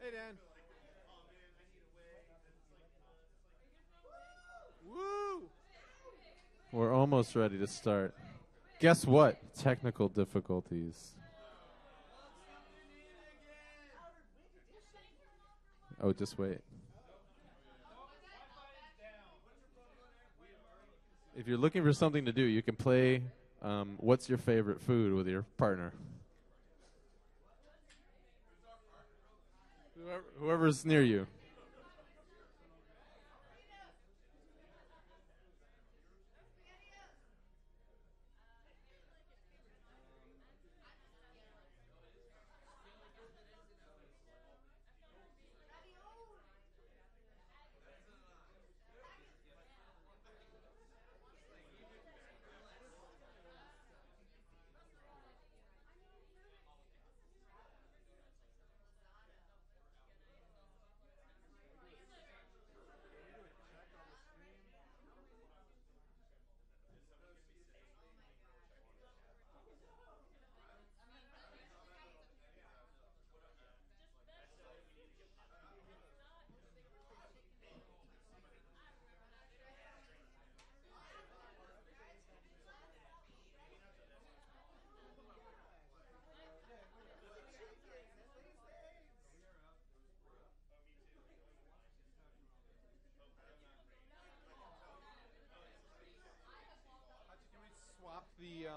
Hey, Dan. Woo! We're almost ready to start. Guess what? Technical difficulties. Oh, just wait. If you're looking for something to do, you can play What's Your Favorite Food with your partner. Whoever's near you. Can we swap the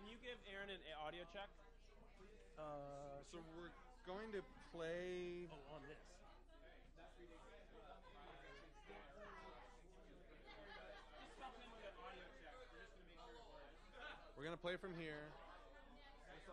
you give Aaron an audio check? So we're going to play. Oh, on this. We're going to play from here. He's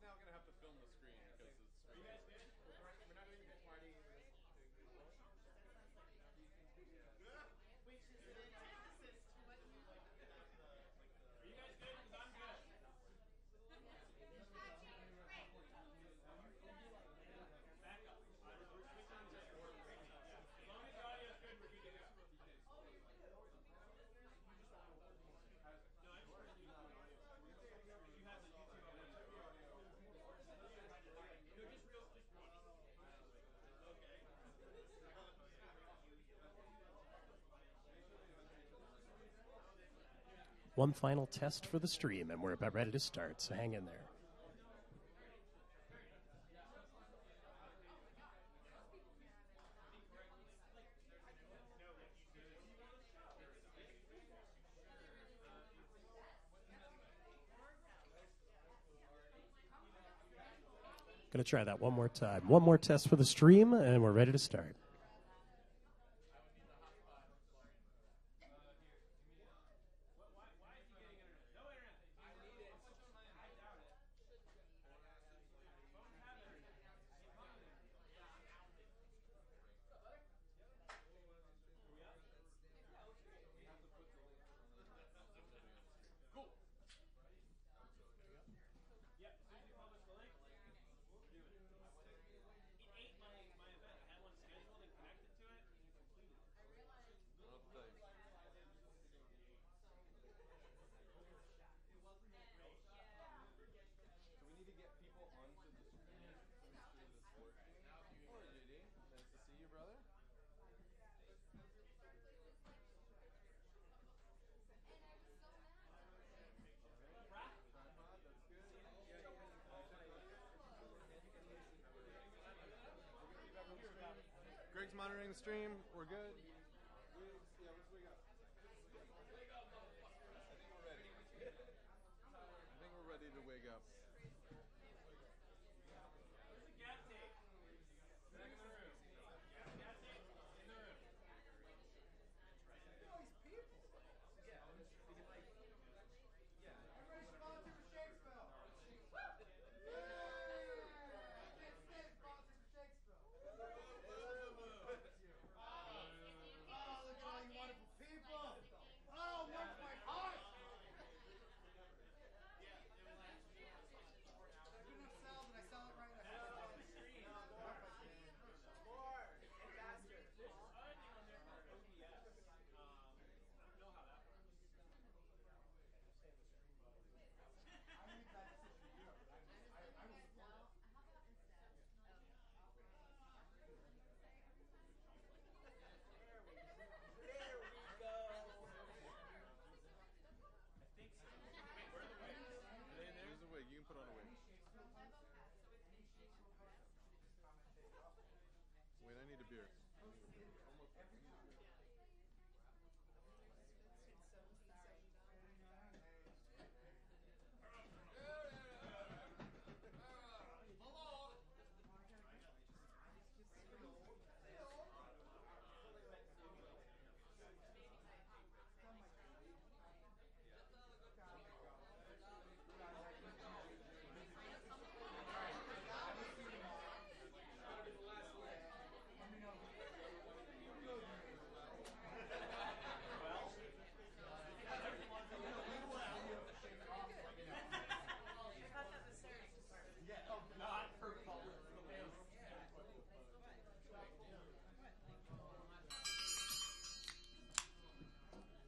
now going to have to film the screen because it's screen. We're not doing the party. One final test for the stream, and we're about ready to start, so hang in there. Going to try that one more time. One more test for the stream, and we're ready to start. Greg's monitoring the stream. We're good. Yeah, let's wake up. I think we're ready to wake up. Wait, I need a beer.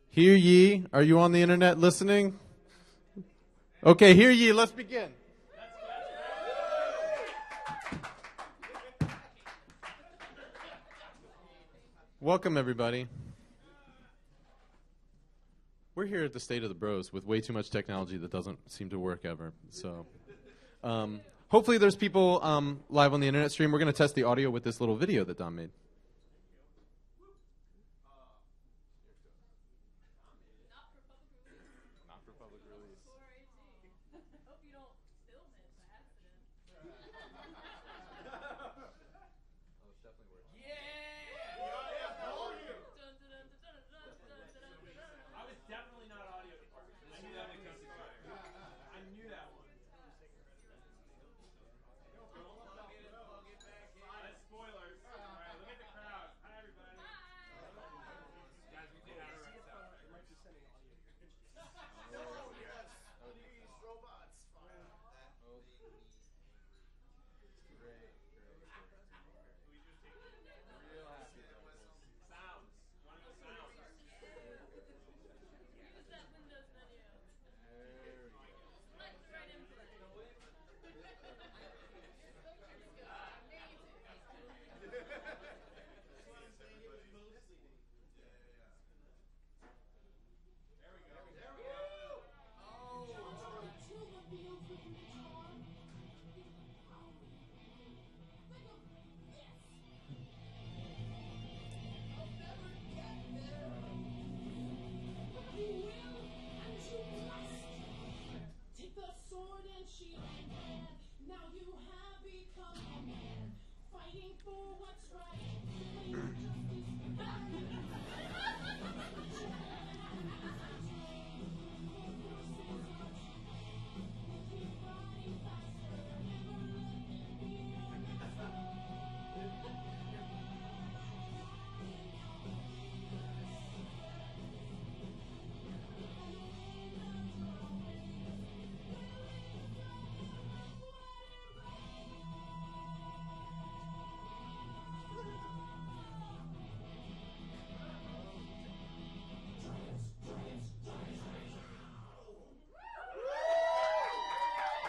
Hear ye. Are you on the internet listening? Okay, hear ye. Let's begin. Welcome, everybody. We're here at the State of the Bros with way too much technology that doesn't seem to work ever. So, hopefully there's people live on the internet stream. We're going to test the audio with this little video that Dom made.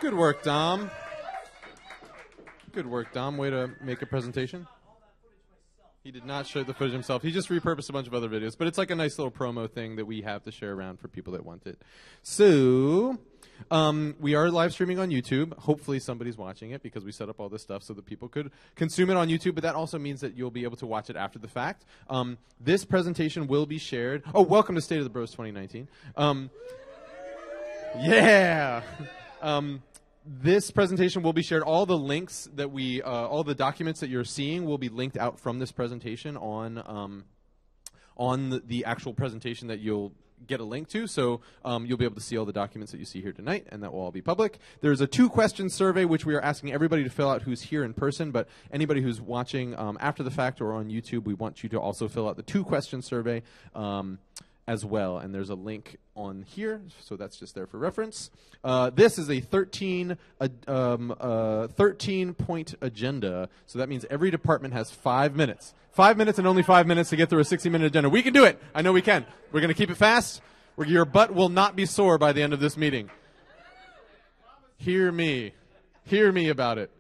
Good work, Dom. Good work, Dom. Way to make a presentation. He did not show the footage himself. He just repurposed a bunch of other videos. But it's like a nice little promo thing that we have to share around for people that want it. So, we are live streaming on YouTube. Hopefully somebody's watching it because we set up all this stuff so that people could consume it on YouTube. But that also means that you'll be able to watch it after the fact. This presentation will be shared. Oh, welcome to State of the Bros 2019. Yeah. This presentation will be shared. All the links that all the documents that you're seeing will be linked out from this presentation on the actual presentation that you'll get a link to. So you'll be able to see all the documents that you see here tonight, and that will all be public. There's a 2-question survey, which we are asking everybody to fill out who's here in person, but anybody who's watching after the fact or on YouTube, we want you to also fill out the 2-question survey as well, and there's a link on here, so that's just there for reference. This is a 13-point agenda, so that means every department has 5 minutes. 5 minutes and only 5 minutes to get through a 60-minute agenda. We can do it. I know we can. We're going to keep it fast. Your butt will not be sore by the end of this meeting. Hear me. Hear me about it.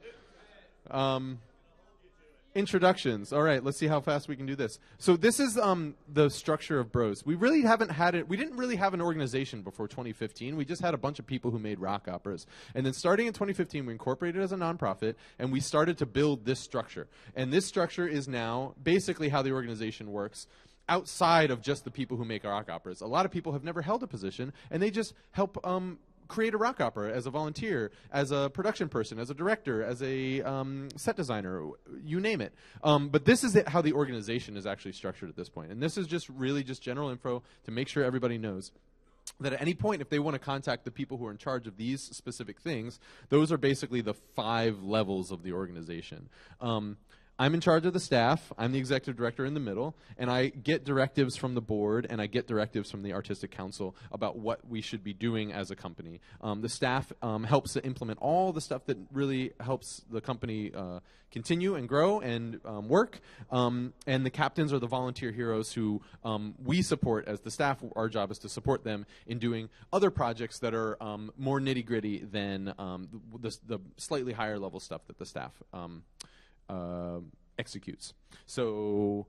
Introductions. All right, let's see how fast we can do this. So this is the structure of Bros. We really haven't had it. We didn't really have an organization before 2015. We just had a bunch of people who made rock operas. And then starting in 2015, we incorporated as a nonprofit, and we started to build this structure. And this structure is now basically how the organization works outside of just the people who make rock operas. A lot of people have never held a position, and they just help create a rock opera as a volunteer, as a production person, as a director, as a set designer, you name it. But this is how the organization is actually structured at this point. And this is just really just general info to make sure everybody knows that at any point, if they want to contact the people who are in charge of these specific things, those are basically the 5 levels of the organization. I'm in charge of the staff. I'm the executive director in the middle, and I get directives from the board, and I get directives from the artistic council about what we should be doing as a company. The staff helps to implement all the stuff that really helps the company continue and grow and work, and the captains are the volunteer heroes who we support as the staff. Our job is to support them in doing other projects that are more nitty-gritty than the slightly higher level stuff that the staff executes. So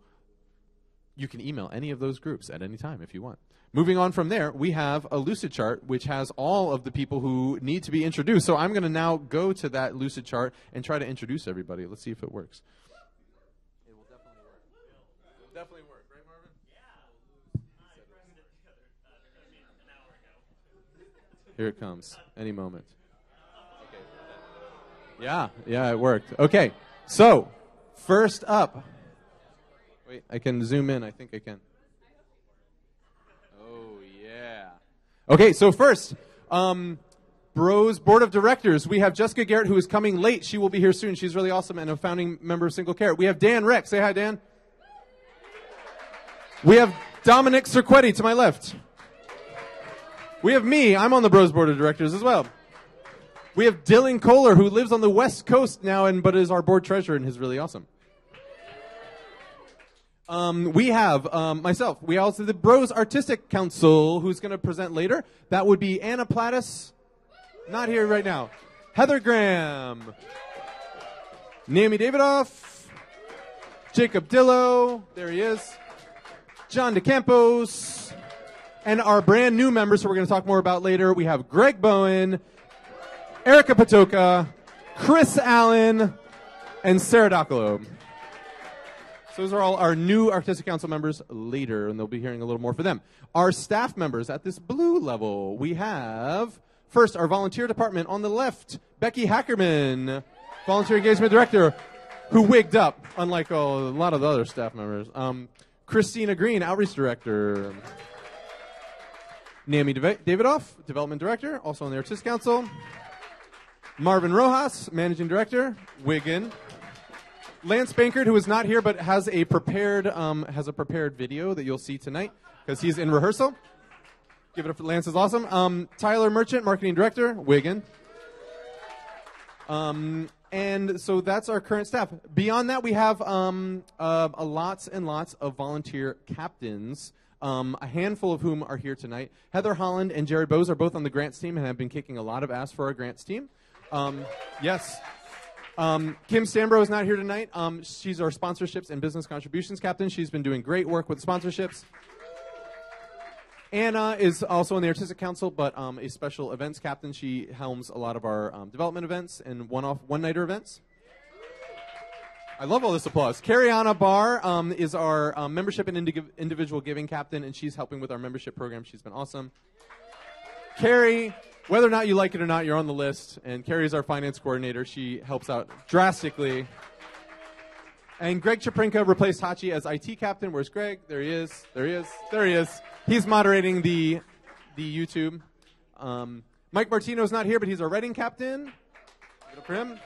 you can email any of those groups at any time if you want. Moving on from there, we have a Lucid chart, which has all of the people who need to be introduced. So I'm going to now go to that Lucid chart and try to introduce everybody. Let's see if it works. It will definitely work. It will definitely work. Right, Marvin? Here it comes. Any moment. Okay. Yeah, it worked. Okay, so first up. Wait, I can zoom in. I think I can. Okay, so first, Bros Board of Directors. We have Jessica Garrett, who is coming late. She will be here soon. She's really awesome and a founding member of Single Carrot. We have Dan Reck. Say hi, Dan. We have Dominic Cerquetti to my left. We have me. I'm on the Bros Board of Directors as well. We have Dylan Kohler, who lives on the West Coast now, but is our board treasurer and is really awesome. We have myself. We also have the Bros Artistic Council, who's going to present later. That would be Anna Plattis, not here right now. Heather Graham, Naomi Davidoff, Jacob Dillo, there he is, John DeCampos, and our brand new members, who we're going to talk more about later. We have Greg Bowen, Erica Patoka, Chris Allen, and Sarah Docolo. So those are all our new Artistic Council members later, and they'll be hearing a little more for them. Our staff members at this blue level, we have, first, our volunteer department on the left, Becky Hackerman, volunteer engagement director, who wigged up, unlike a lot of the other staff members. Christina Green, outreach director. Naomi Davidoff, development director, also on the Artistic Council. Marvin Rojas, managing director, Wigan. Lance Bankert, who is not here but has a prepared video that you'll see tonight because he's in rehearsal. Give it up for Lance, is awesome. Tyler Merchant, marketing director, Wigan. And so that's our current staff. Beyond that, we have lots and lots of volunteer captains, a handful of whom are here tonight. Heather Holland and Jared Bose are both on the grants team and have been kicking a lot of ass for our grants team. Yes. Kim Stambro is not here tonight. She's our sponsorships and business contributions captain. She's been doing great work with sponsorships. Anna is also on the Artistic Council, but a special events captain. She helms a lot of our development events and one-nighter events. I love all this applause. Carriana Barr is our membership and individual giving captain, and she's helping with our membership program. She's been awesome. Carrie, whether or not you like it or not, you're on the list. And Carrie is our finance coordinator. She helps out drastically. And Greg Chaprinka replaced Hachi as IT captain. Where's Greg? There he is. There he is. There he is. He's moderating the YouTube. Mike Martino's not here, but he's our Reading captain. Give it up for him.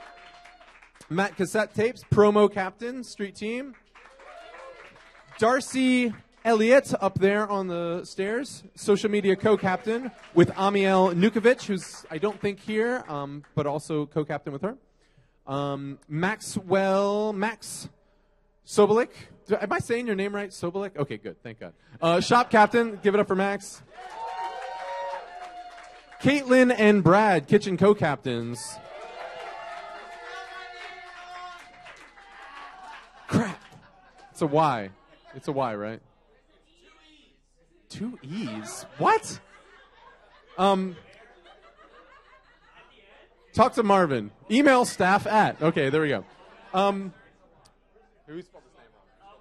Matt Cassette Tapes, promo captain, street team. Darcy Elliott up there on the stairs, social media co-captain with Amiel Nukovic, who's I don't think here, but also co-captain with her. Max Sobolik. Am I saying your name right? Sobolik? Okay, good. Thank God. Shop captain. Give it up for Max. Caitlin and Brad, kitchen co-captains. Crap. It's a Y. It's a Y, right? 2 E's? What? Talk to Marvin. Email staff at. Okay, there we go. Who spelled his name wrong?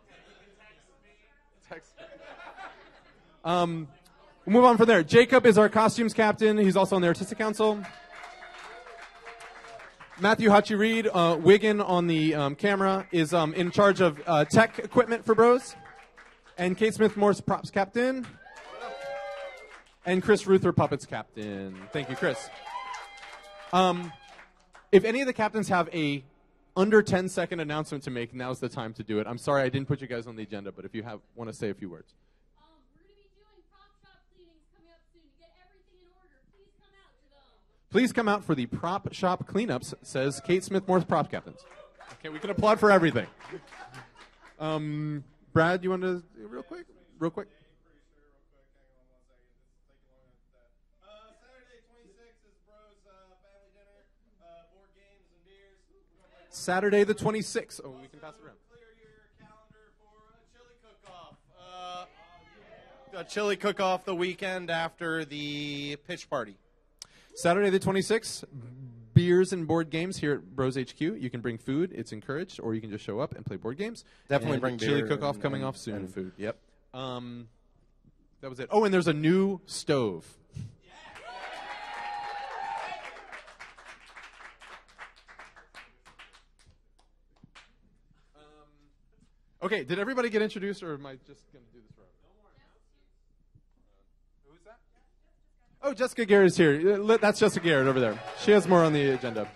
Text. We'll move on from there. Jacob is our costumes captain. He's also on the Artistic Council. Matthew Hachi-Reed, Wigan on the camera, is in charge of tech equipment for Bros. And Kate Smith-Morse, props captain. And Chris Ruther, puppets captain. Thank you, Chris. If any of the captains have a under 10-second announcement to make, now's the time to do it. I'm sorry I didn't put you guys on the agenda, but if you want to say a few words. We're going to be doing prop shop cleanings coming up soon. To get everything in order, please come out to them. Please come out for the prop shop cleanups, says Kate Smith-Morse, prop captains. Okay, we can applaud for everything. Brad, you want to real quick? Saturday the 26th. Oh, we can pass it around. Clear your calendar for a chili cook-off. A chili cook-off the weekend after the pitch party. Saturday the 26th, beers and board games here at Bros HQ. You can bring food; it's encouraged, or you can just show up and play board games. Definitely And bring chili beer cook-off and- coming and- off soon. and food. Yep. That was it. Oh, and there's a new stove. Okay, did everybody get introduced, or am I just going to do this round? Who's that? Oh, Jessica Garrett is here. That's Jessica Garrett over there. She has more on the agenda.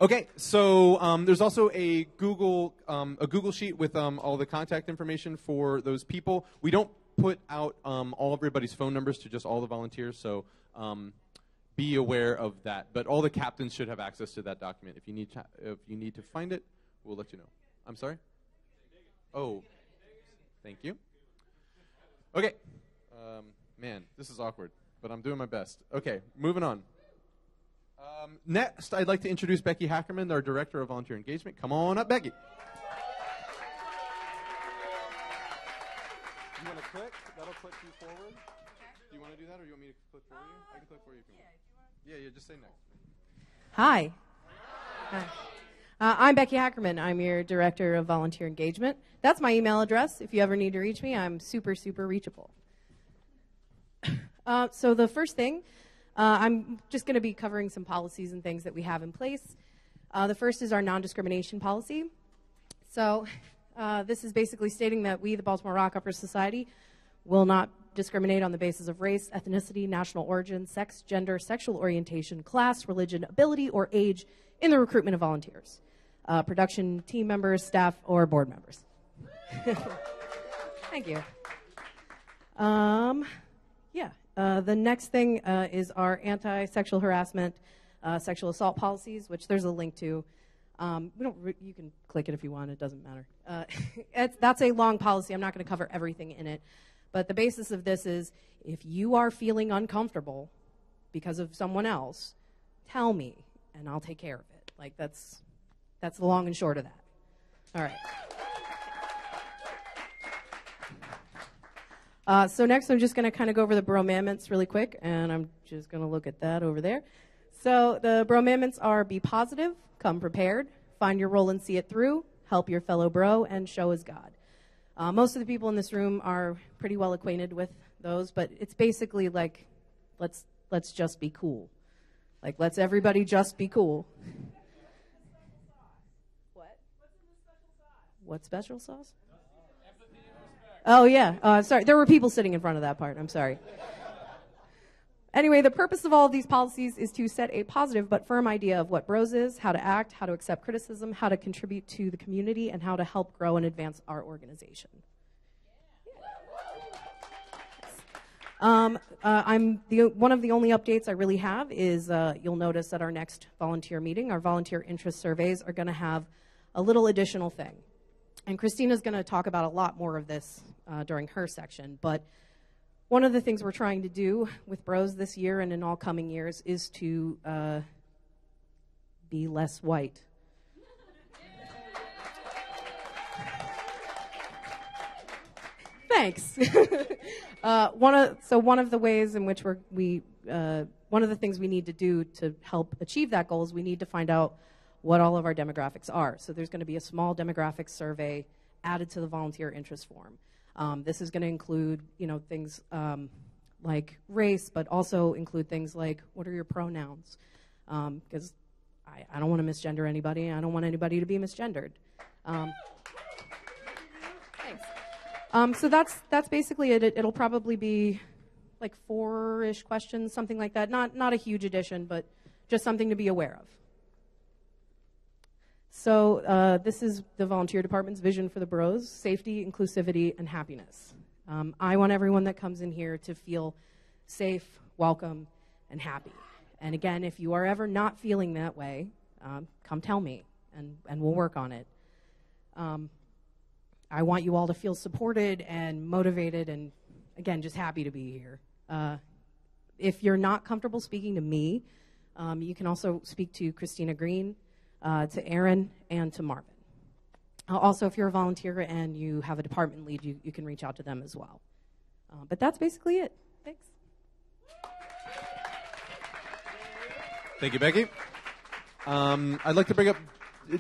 Okay, so there's also a Google sheet with all the contact information for those people. We don't put out all everybody's phone numbers to just all the volunteers, so be aware of that. But all the captains should have access to that document. If you need to find it, we'll let you know. I'm sorry? Oh, thank you. Okay. Man, this is awkward, but I'm doing my best. Okay, moving on. Next, I'd like to introduce Becky Hackerman, our Director of Volunteer Engagement. Come on up, Becky. You want to click? That'll click you forward. Do you want to do that, or you want me to click for you? I can click for you if you want. Yeah, just say next. Hi. I'm Becky Hackerman. I'm your Director of Volunteer Engagement. That's my email address. If you ever need to reach me, I'm super, super reachable. So the first thing, I'm just going to be covering some policies and things that we have in place. The first is our non-discrimination policy. So this is basically stating that we, the Baltimore Rockhopper Society, will not discriminate on the basis of race, ethnicity, national origin, sex, gender, sexual orientation, class, religion, ability, or age in the recruitment of volunteers, production team members, staff, or board members. Thank you. The next thing is our anti-sexual harassment, sexual assault policies, which there's a link to. You can click it if you want. It doesn't matter. That's a long policy. I'm not going to cover everything in it. But the basis of this is if you are feeling uncomfortable because of someone else, tell me, and I'll take care of it. Like, that's the long and short of that. All right. So next, I'm just going to kind of go over the Bro Amendments really quick, and I'm just going to look at that over there. So the Bro Amendments are: be positive, come prepared, find your role and see it through, help your fellow bro, and show as God. Most of the people in this room are pretty well acquainted with those, but it's basically like, let's just be cool. Like, let's everybody just be cool. What? What special sauce? Oh, yeah. Sorry, there were people sitting in front of that part. I'm sorry. Anyway, the purpose of all of these policies is to set a positive but firm idea of what Bros is, how to act, how to accept criticism, how to contribute to the community, and how to help grow and advance our organization. One of the only updates I really have is you'll notice at our next volunteer meeting, our volunteer interest surveys are going to have a little additional thing. And Christina's going to talk about a lot more of this during her section, but one of the things we're trying to do with Bros this year and in all coming years is to be less white. Thanks. One of the ways in which one of the things we need to do to help achieve that goal is we need to find out what all of our demographics are. So there's going to be a small demographic survey added to the volunteer interest form. This is going to include, things like race, but also include things like what are your pronouns? Because I don't want to misgender anybody. I don't want anybody to be misgendered. Thanks. So that's basically it. It'll probably be like 4-ish questions, something like that. Not a huge addition, but just something to be aware of. So this is the volunteer department's vision for the Bros: safety, inclusivity, and happiness. I want everyone that comes in here to feel safe, welcome, and happy. And again, if you are ever not feeling that way, come tell me, and we'll work on it. I want you all to feel supported and motivated and, again, just happy to be here. If you're not comfortable speaking to me, you can also speak to Christina Green, to Aaron, and to Marvin. Also, if you're a volunteer and you have a department lead, you can reach out to them as well. But that's basically it. Thanks. Thank you, Becky. I'd like to bring up.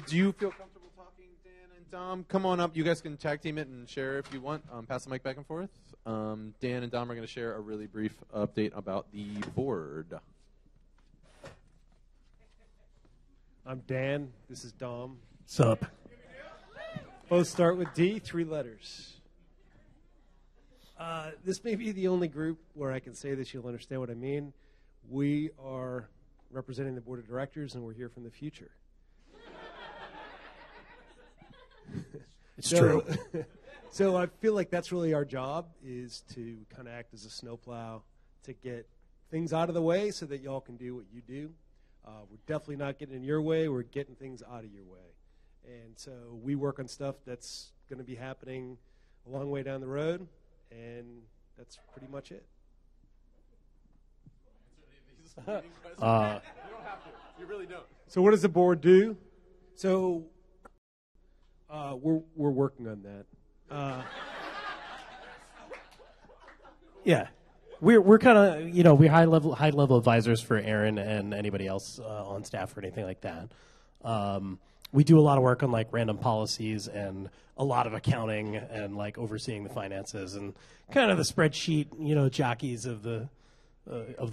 Do you feel comfortable talking, Dan and Dom? Come on up. You guys can tag team it and share if you want. Pass the mic back and forth. Dan and Dom are going to share a really brief update about the board. I'm Dan. This is Dom. Sup? Both start with D, 3 letters. This may be the only group where I can say this, you'll understand what I mean. We are representing the board of directors, and we're here from the future. It's true. So I feel like that's really our job, is to kind of act as a snowplow to get things out of the way so that y'all can do what you do. We're definitely not getting in your way. We're getting things out of your way. And so we work on stuff that's going to be happening a long way down the road, and that's pretty much it. You don't have to. You really don't. So what does the board do? So we're working on that. Yeah, we're kind of we're high level advisors for Aaron and anybody else on staff or anything like that. We do a lot of work on like random policies and a lot of accounting and like overseeing the finances and kind of the spreadsheet jockeys of the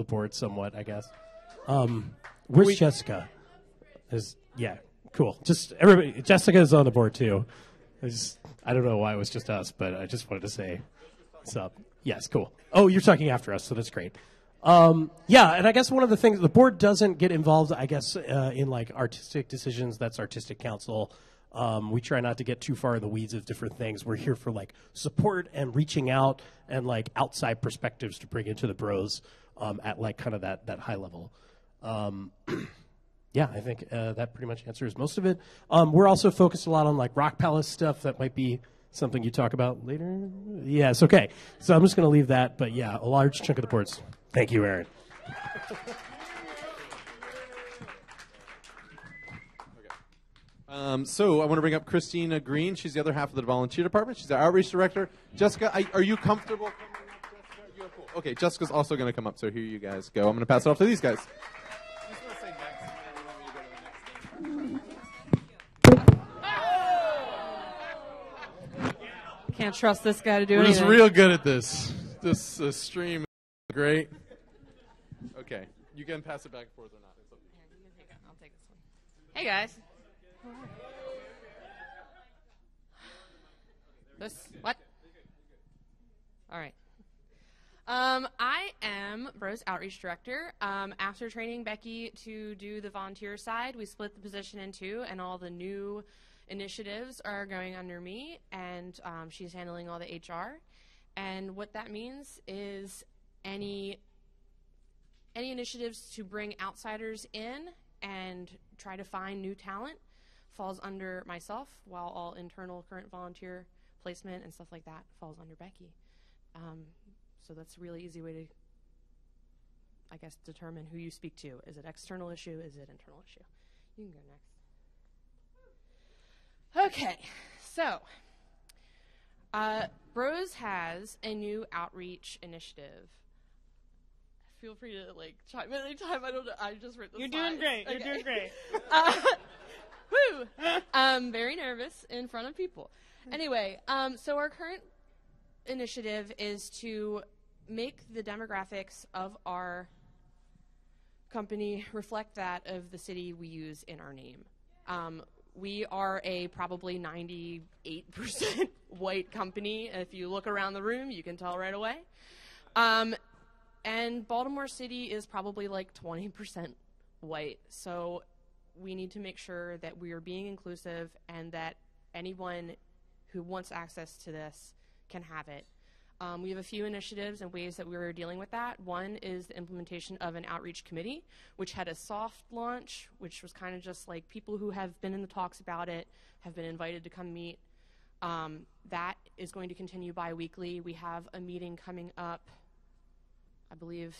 board somewhat, I guess. Where's Jessica? Cool. Just everybody. Jessica is on the board too. I don't know why it was just us, but I just wanted to say what's up. Yes, cool. Oh, you're talking after us, so that's great. And I guess one of the things, the board doesn't get involved, I guess, in like artistic decisions. That's artistic council. We try not to get too far in the weeds of different things. We're here for like support and reaching out and like outside perspectives to bring into the bros at like kind of that high level. I think that pretty much answers most of it. We're also focused a lot on like Rock Palace stuff. That might be something you talk about later. Yes, okay. So I'm just going to leave that. But yeah, a large chunk of the boards. Thank you, Aaron. So I want to bring up Christina Green. She's the other half of the volunteer department. She's our outreach director. Jessica, are you comfortable coming up, Jessica? You're cool. Okay, Jessica's also going to come up, so here you guys go. I'm going to pass it off to these guys. Can't trust this guy to do We're anything. just real good at this. This stream is great. Okay, you can pass it back and forth or not. It's up to you. Here, you can take it. I'll take this one. Hey, guys. What? All right. I am Bros Outreach Director. After training Becky to do the volunteer side, we split the position in two, and all the new initiatives are going under me, and she's handling all the HR. And what that means is any initiatives to bring outsiders in and try to find new talent falls under myself, while all internal current volunteer placement and stuff like that falls under Becky. So that's a really easy way to, I guess, determine who you speak to. Is it external issue? Is it internal issue? You can go next. Okay, so Bros has a new outreach initiative. Feel free to chime in anytime. I don't know. I just wrote the You're slides. doing great. Okay. You're doing great. Woo! I'm very nervous in front of people. Anyway, so our current initiative is to make the demographics of our company reflect that of the city we use in our name. We are a probably 98% white company. If you look around the room, you can tell right away. And Baltimore City is probably 20% white. So we need to make sure that we are being inclusive and that anyone who wants access to this can have it. We have a few initiatives and ways that we are dealing with that. One is the implementation of an outreach committee, which had a soft launch, which was kind of just people who have been in the talks about it have been invited to come meet. That is going to continue bi-weekly. We have a meeting coming up, I believe,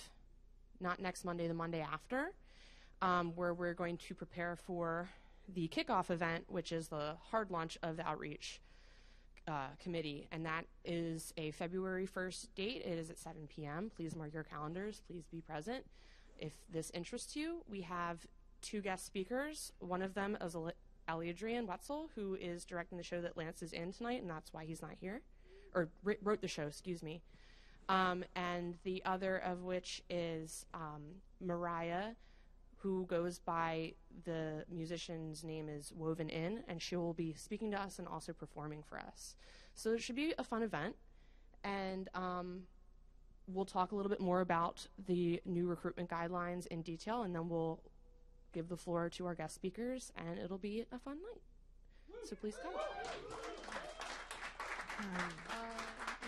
not next Monday, the Monday after, where we're going to prepare for the kickoff event, which is the hard launch of the outreach committee, and that is a February 1st date. It is at 7 p.m. Please mark your calendars. Please be present. If this interests you, we have 2 guest speakers. One of them is Adrian Wetzel, who is directing the show that Lance is in tonight, and that's why he's not here, or wrote the show, excuse me. And the other of which is Mariah, who goes by, the musician's name is Woven In, and she will be speaking to us and also performing for us. So it should be a fun event, and we'll talk a little bit more about the new recruitment guidelines in detail, and then we'll give the floor to our guest speakers, and it'll be a fun night. So please come.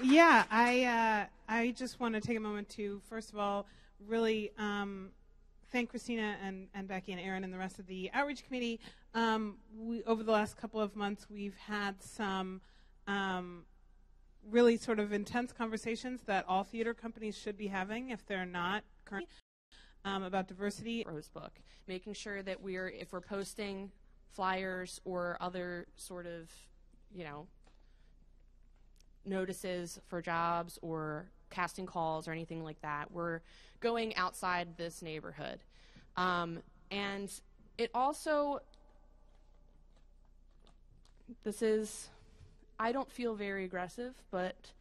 Yeah, I just want to take a moment to, first of all, really thank Christina and Becky and Aaron and the rest of the outreach committee. Over the last couple of months, we've had some really sort of intense conversations that all theater companies should be having if they're not currently, about diversity. Rose book, making sure that if we're posting flyers or other sort of, notices for jobs or casting calls or anything like that, we're going outside this neighborhood. And it also, I don't feel very aggressive, but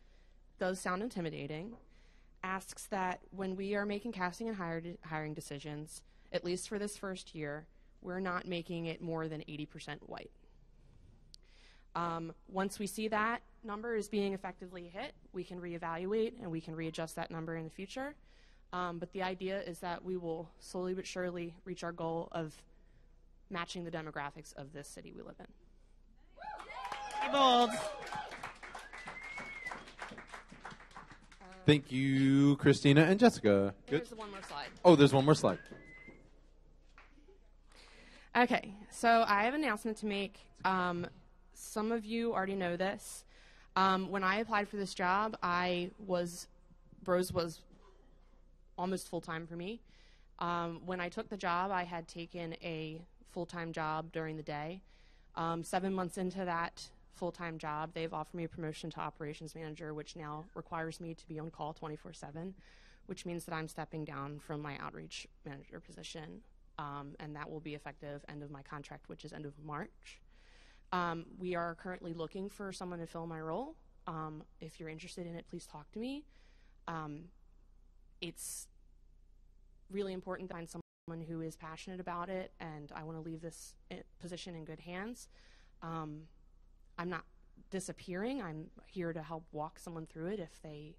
does sound intimidating, asks that when we are making casting and hiring decisions, at least for this first year, we're not making it more than 80% white. Once we see that number is being effectively hit, we can reevaluate and we can readjust that number in the future. But the idea is that we will slowly but surely reach our goal of matching the demographics of this city we live in. Bold. Thank you, Christina and Jessica. Good. There's one more slide. Oh, there's one more slide. Okay, so I have an announcement to make. Some of you already know this. When I applied for this job, Bros was almost full-time for me. When I took the job, I had taken a full-time job during the day. 7 months into that full-time job, they've offered me a promotion to operations manager, which now requires me to be on call 24/7, which means that I'm stepping down from my outreach manager position, and that will be effective end of my contract, which is end of March. We are currently looking for someone to fill my role. If you're interested in it, please talk to me. It's really important to find someone who is passionate about it, and I want to leave this position in good hands. I'm not disappearing. I'm here to help walk someone through it if they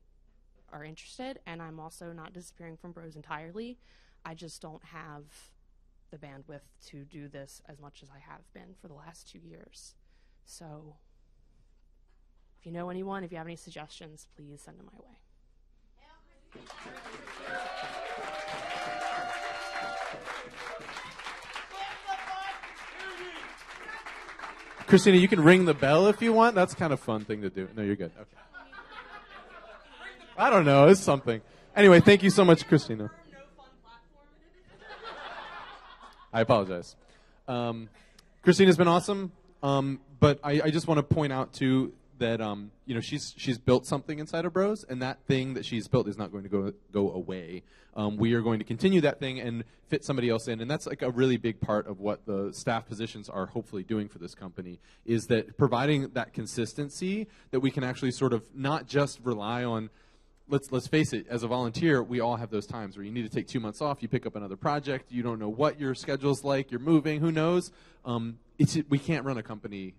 are interested, and I'm also not disappearing from Bros entirely. I just don't have the bandwidth to do this as much as I have been for the last 2 years. So if you know anyone, if you have any suggestions, please send them my way. Christina, you can ring the bell if you want. That's kind of a fun thing to do. No, you're good. Okay. I don't know. It's something. Anyway, thank you so much, Christina. I apologize. Christina's been awesome, but I just want to point out too that she's built something inside of Bros, and that thing that she's built is not going to go away. We are going to continue that thing and fit somebody else in, and that's like a really big part of what the staff positions are hopefully doing for this company, is that providing that consistency that we can actually sort of not just rely on. Let's face it, as a volunteer, we all have those times where you need to take 2 months off, you pick up another project, you don't know what your schedule's like, you're moving, who knows? We can't run a company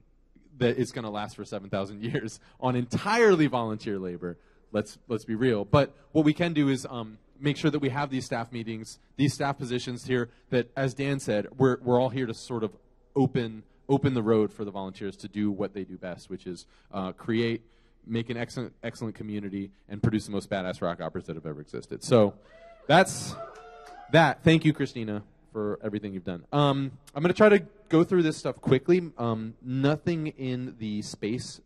that is going to last for 7,000 years on entirely volunteer labor. Let's be real. But what we can do is make sure that we have these staff meetings, these staff positions here, that, as Dan said, we're all here to sort of open the road for the volunteers to do what they do best, which is create, make an excellent community, and produce the most badass rock operas that have ever existed. So that's that. Thank you, Christina, for everything you've done. I'm going to try to go through this stuff quickly. Nothing in the space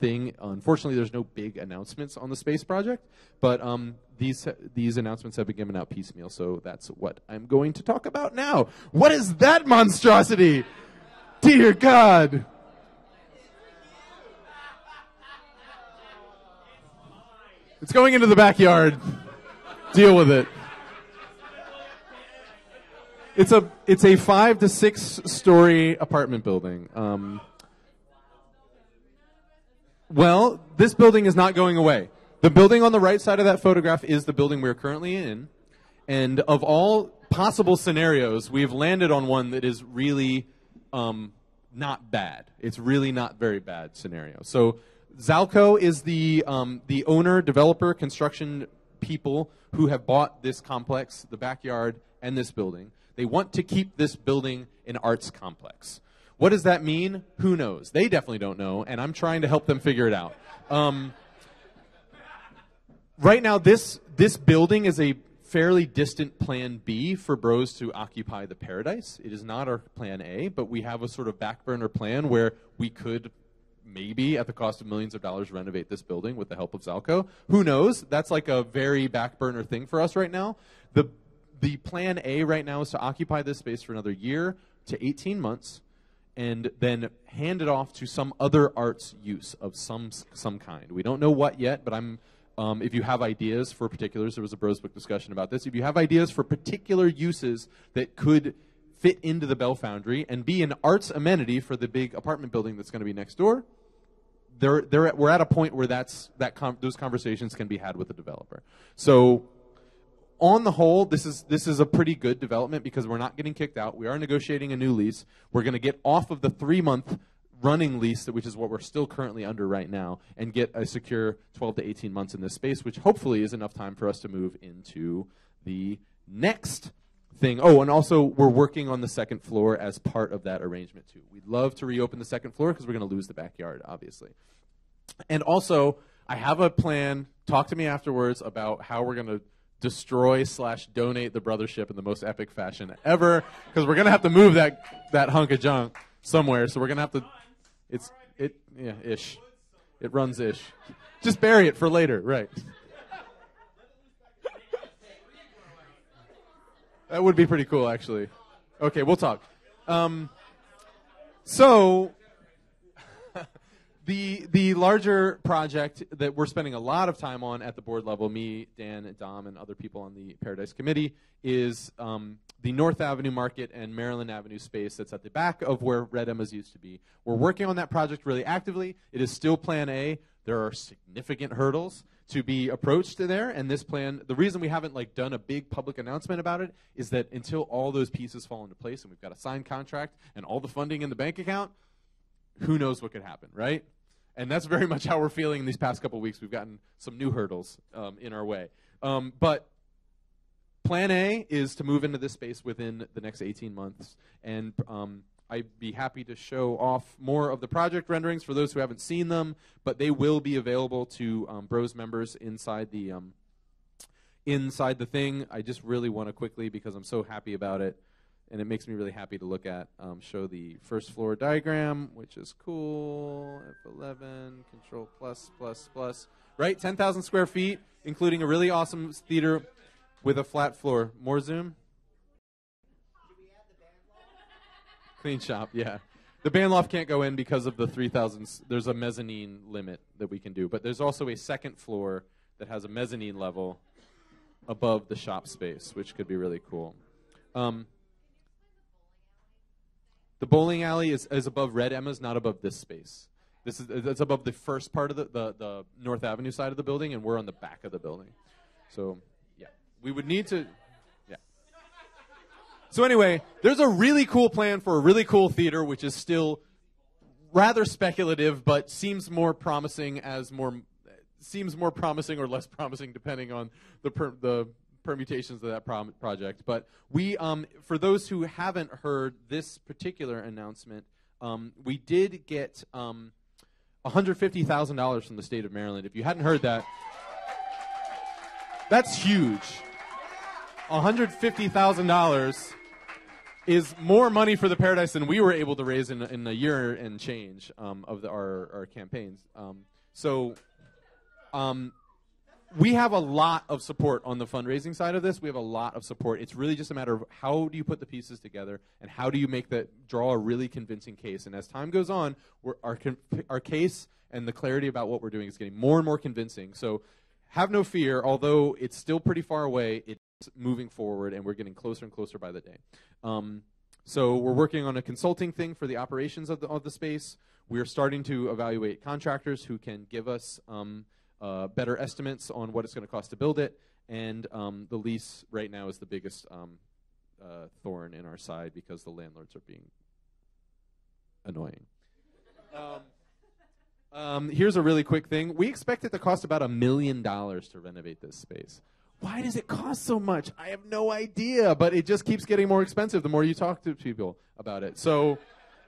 thing. Unfortunately, there's no big announcements on the space project, but these announcements have been given out piecemeal, so that's what I'm going to talk about now. What is that monstrosity? Dear God. It's going into the backyard. Deal with it. It's a 5 to 6 story apartment building. Well, this building is not going away. The building on the right side of that photograph is the building we're currently in. And of all possible scenarios, we've landed on one that is really not bad. It's really not very bad scenario. So Zalco is the owner, developer, construction people who have bought this complex, the backyard, and this building. They want to keep this building an arts complex. What does that mean? Who knows? They definitely don't know, and I'm trying to help them figure it out. Right now, this building is a fairly distant plan B for Bros to occupy the Paradise. It is not our plan A, but we have a sort of back burner plan where we could maybe, at the cost of millions of dollars, renovate this building with the help of Zalco. Who knows? That's like a very back burner thing for us right now. The plan A right now is to occupy this space for another year to 18 months and then hand it off to some other arts use of some kind. We don't know what yet, but if you have ideas for particulars, there was a Bros Book discussion about this. If you have ideas for particular uses that could fit into the Bell Foundry and be an arts amenity for the big apartment building that's going to be next door, we're at a point where those conversations can be had with the developer. So on the whole, this is a pretty good development because we're not getting kicked out. We are negotiating a new lease. We're going to get off of the 3-month running lease, which is what we're still currently under right now, and get a secure 12 to 18 months in this space, which hopefully is enough time for us to move into the next thing. Oh, and also we're working on the second floor as part of that arrangement too. We'd love to reopen the second floor because we're going to lose the backyard, obviously. And also, I have a plan. Talk to me afterwards about how we're going to destroy/donate the brothership in the most epic fashion ever, because we're going to have to move that hunk of junk somewhere. So we're going to have to. Ish. It runs ish. Just bury it for later, right? That would be pretty cool, actually. Okay, we'll talk. So the larger project that we're spending a lot of time on at the board level, me, Dan, Dom, and other people on the Paradise Committee, is the North Avenue Market and Maryland Avenue space that's at the back of where Red Emma's used to be. We're working on that project really actively. It is still Plan A. There are significant hurdles to be approached there, and this plan, the reason we haven't done a big public announcement about it is that until all those pieces fall into place and we've got a signed contract and all the funding in the bank account, who knows what could happen, right? And that's very much how we're feeling in these past couple weeks. We've gotten some new hurdles in our way. But Plan A is to move into this space within the next 18 months. And I'd be happy to show off more of the project renderings for those who haven't seen them, but they will be available to Bros members inside the thing. I just really want to quickly, because I'm so happy about it, and it makes me really happy to look at, show the first floor diagram, which is cool. F11, control plus, right? 10,000 square feet, including a really awesome theater with a flat floor. More zoom? Clean shop, yeah. The band loft can't go in because of the 3,000. There's a mezzanine limit that we can do. But there's also a second floor that has a mezzanine level above the shop space, which could be really cool. The bowling alley is above Red Emma's, not above this space. It's above the first part of the North Avenue side of the building, and we're on the back of the building. So, yeah. We would need to... Yeah. So anyway, there's a really cool plan for a really cool theater, which is still rather speculative, but seems more promising or less promising depending on the permutations of that project. But we, for those who haven't heard this particular announcement, we did get $150,000 from the state of Maryland. If you hadn't heard that, that's huge. $150,000 is more money for the Paradise than we were able to raise in a year and change of our campaigns. We have a lot of support on the fundraising side of this. We have a lot of support. It's really just a matter of how do you put the pieces together and how do you draw a really convincing case. And as time goes on, our case and the clarity about what we're doing is getting more and more convincing. So have no fear. Although it's still pretty far away, it's moving forward, and we're getting closer and closer by the day. So we're working on a consulting thing for the operations of the space. We're starting to evaluate contractors who can give us better estimates on what it's going to cost to build it. And the lease right now is the biggest thorn in our side because the landlords are being annoying. Here's a really quick thing. We expect it to cost about $1 million to renovate this space. Why does it cost so much? I have no idea, but it just keeps getting more expensive the more you talk to people about it. So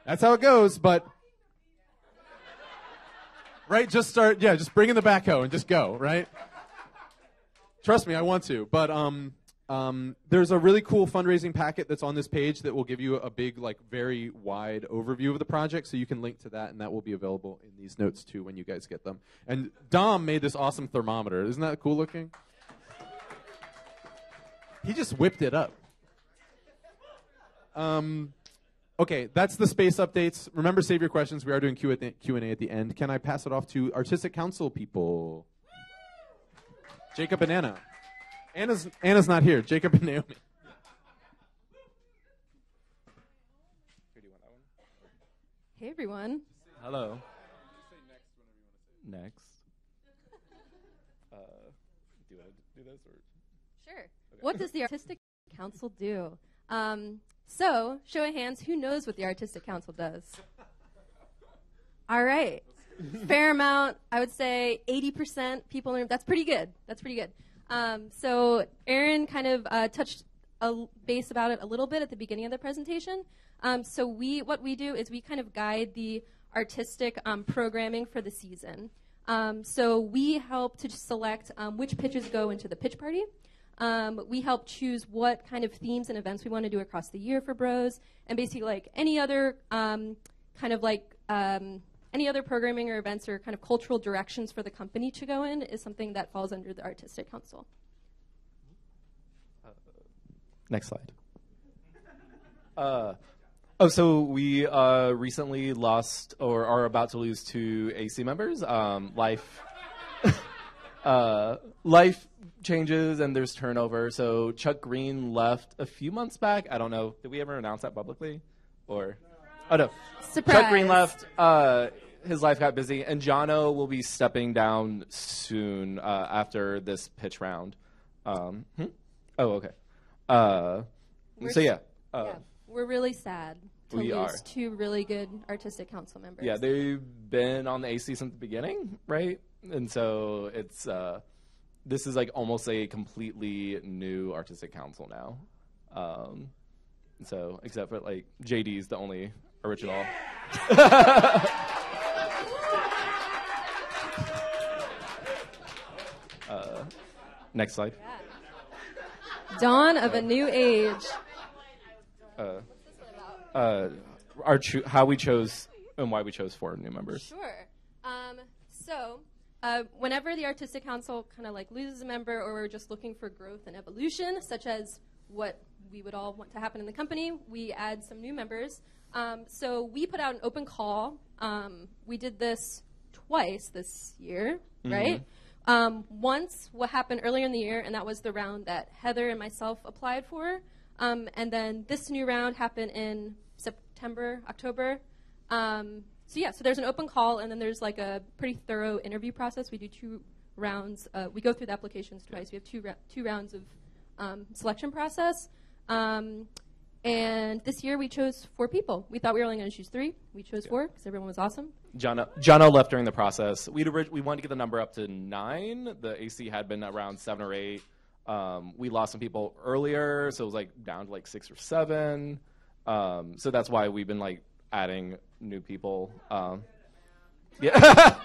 that's how it goes, but right, just bring in the backhoe and just go, right? Trust me, I want to. But there's a really cool fundraising packet that's on this page that will give you a big, like, very wide overview of the project, so you can link to that, and that will be available in these notes, too, when you guys get them. And Dom made this awesome thermometer. Isn't that cool looking? He just whipped it up. Okay, that's the space updates. Remember, save your questions. We are doing Q&A at the end. Can I pass it off to Artistic Council people? Jacob and Anna. Anna's not here. Jacob and Naomi. Hey, everyone. Hello. Next. Do you want to do this? Or? Sure. Okay. What does the Artistic Council do? So, show of hands, who knows what the Artistic Council does? All right. Fair amount, I would say 80% people in the room. That's pretty good. That's pretty good. So Aaron kind of touched base about it a little bit at the beginning of the presentation. So what we do is we kind of guide the artistic programming for the season. So we help to select which pitches go into the pitch party. We help choose what kind of themes and events we want to do across the year for Bros, and basically like any other any other programming or events or kind of cultural directions for the company to go in is something that falls under the Artistic Council. Next slide. So we recently lost or are about to lose 2 AC members. Life changes and there's turnover. So Chuck Green left a few months back. I don't know. Did we ever announce that publicly? Or oh no, surprise. Chuck Green left. His life got busy, and Jono will be stepping down soon after this pitch round. Oh, okay. We're really sad to lose 2 really good Artistic Council members. Yeah, they've been on the AC since the beginning, right? And so it's this is like almost a completely new Artistic Council now. So except for like JD's the only original. Next slide. Yeah. Dawn of a new age. How we chose and why we chose 4 new members. Sure. Whenever the Artistic Council kind of like loses a member, or we're just looking for growth and evolution, such as what we would all want to happen in the company, we add some new members. So we put out an open call. We did this twice this year, right? Once, what happened earlier in the year, and that was the round that Heather and myself applied for. And then this new round happened in September, October. So there's an open call, and then there's like a pretty thorough interview process. We do 2 rounds. We go through the applications twice. We have two rounds of selection process. And this year we chose 4 people. We thought we were only going to choose 3. We chose 4 because everyone was awesome. Jono left during the process. We wanted to get the number up to 9. The AC had been around 7 or 8. We lost some people earlier, so it was like down to like 6 or 7. So that's why we've been like adding new people. Yeah.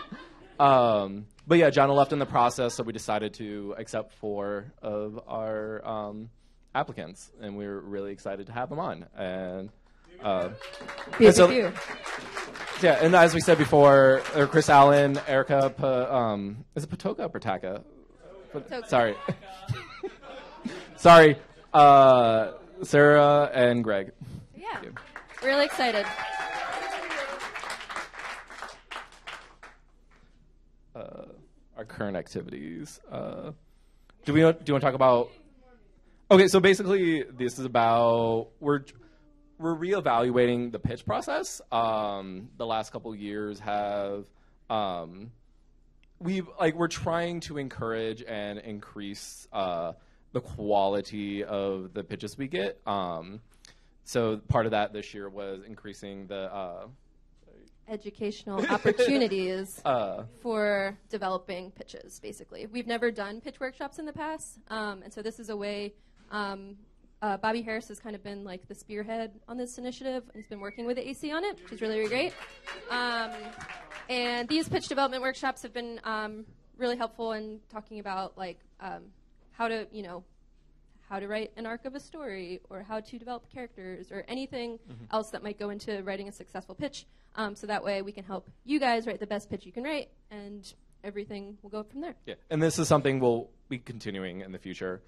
But yeah, Jono left in the process, so we decided to accept 4 of our applicants, and we were really excited to have them on. And yeah, and as we said before, Chris Allen, Erica, is it Patoka or Pataka? Sorry. Sorry, Sarah and Greg. Yeah, really excited. our current activities. Do you want to talk about? Okay, so basically, this is about we're reevaluating the pitch process. The last couple years have we're trying to encourage and increase the quality of the pitches we get. So part of that this year was increasing the educational opportunities for developing pitches, basically. We've never done pitch workshops in the past, and so this is a way. Bobby Harris has kind of been like the spearhead on this initiative. He's been working with the AC on it, which is really, really great. And these pitch development workshops have been really helpful in talking about like how to write an arc of a story, or how to develop characters, or anything else that might go into writing a successful pitch. So that way we can help you guys write the best pitch you can write, and everything will go from there. Yeah, and this is something we'll be continuing in the future.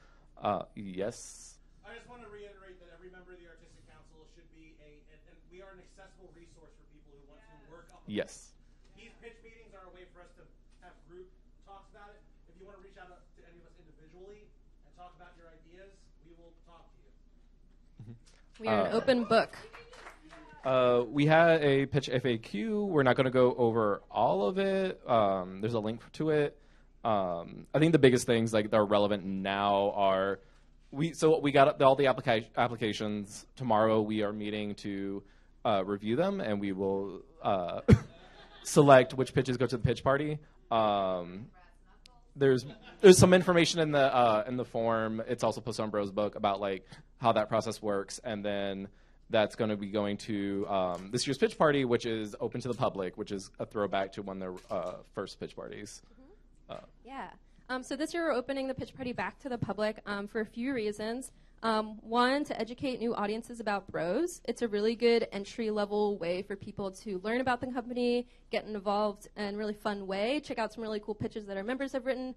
Yes? I just want to reiterate that every member of the Artistic Council should be and we are an accessible resource for people who want to work on Yes. These pitch meetings are a way for us to have group talks about it. If you want to reach out to any of us individually and talk about your ideas, we will talk to you. We are an open book. We had a pitch FAQ. We're not going to go over all of it. There's a link to it. I think the biggest things like that are relevant now are we got all the applications. Tomorrow we are meeting to review them, and we will select which pitches go to the pitch party. There's some information in the form. It's also posted on Bro's book about like how that process works, and then that's going to be going to this year's pitch party, which is open to the public, which is a throwback to one of their first pitch parties. Yeah. So this year we're opening the pitch party back to the public for a few reasons. One, to educate new audiences about Bros. It's a really good entry-level way for people to learn about the company, get involved in a really fun way, check out some really cool pitches that our members have written,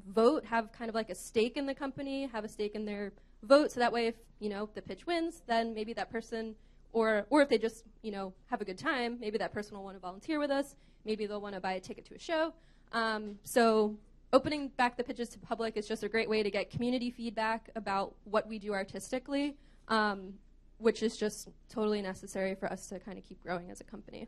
vote, have kind of like a stake in the company, have a stake in their vote, so that way if, the pitch wins, then maybe that person, or if they just, have a good time, maybe that person will want to volunteer with us, maybe they'll want to buy a ticket to a show. So opening back the pitches to public is just a great way to get community feedback about what we do artistically, which is just totally necessary for us to kind of keep growing as a company.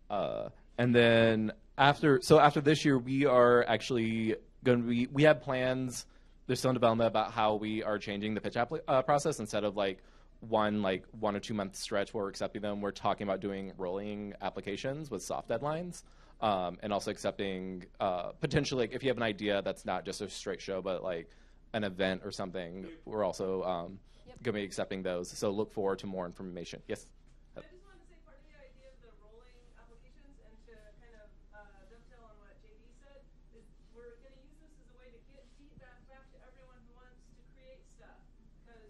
And then after this year, we are actually going to we have plans. There's still in development about how we are changing the pitch process. Instead of like 1 or 2 month stretch where we're accepting them, we're talking about doing rolling applications with soft deadlines. And also accepting potentially, like, if you have an idea that's not just a straight show, but like an event or something, we're also going to be accepting those. So look forward to more information. Yes? I just wanted to say part of the idea of the rolling applications, and to kind of dovetail on what JD said, is we're going to use this as a way to get feedback back to everyone who wants to create stuff. Because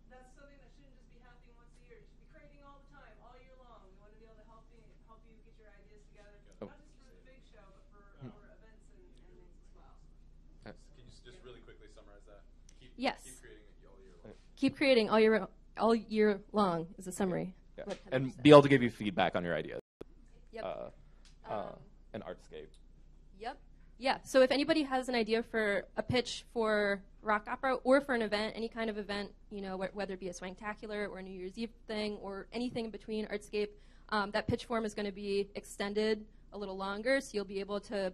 that's something that shouldn't just be happening once a year. You should be creating all the time, all year long. We want to be able to help you get your ideas together, not just for the big show, but for our events and things as well. Can you just really quickly summarize that? Yes. Keep creating it all year long. Keep creating all year long is a summary. Yeah. And be able to give you feedback on your ideas. Yep. And Artscape. Yep. Yeah. So if anybody has an idea for a pitch for rock opera or for an event, any kind of event, whether it be a Swangtacular or a New Year's Eve thing or anything in between Artscape, that pitch form is going to be extended a little longer, so you'll be able to,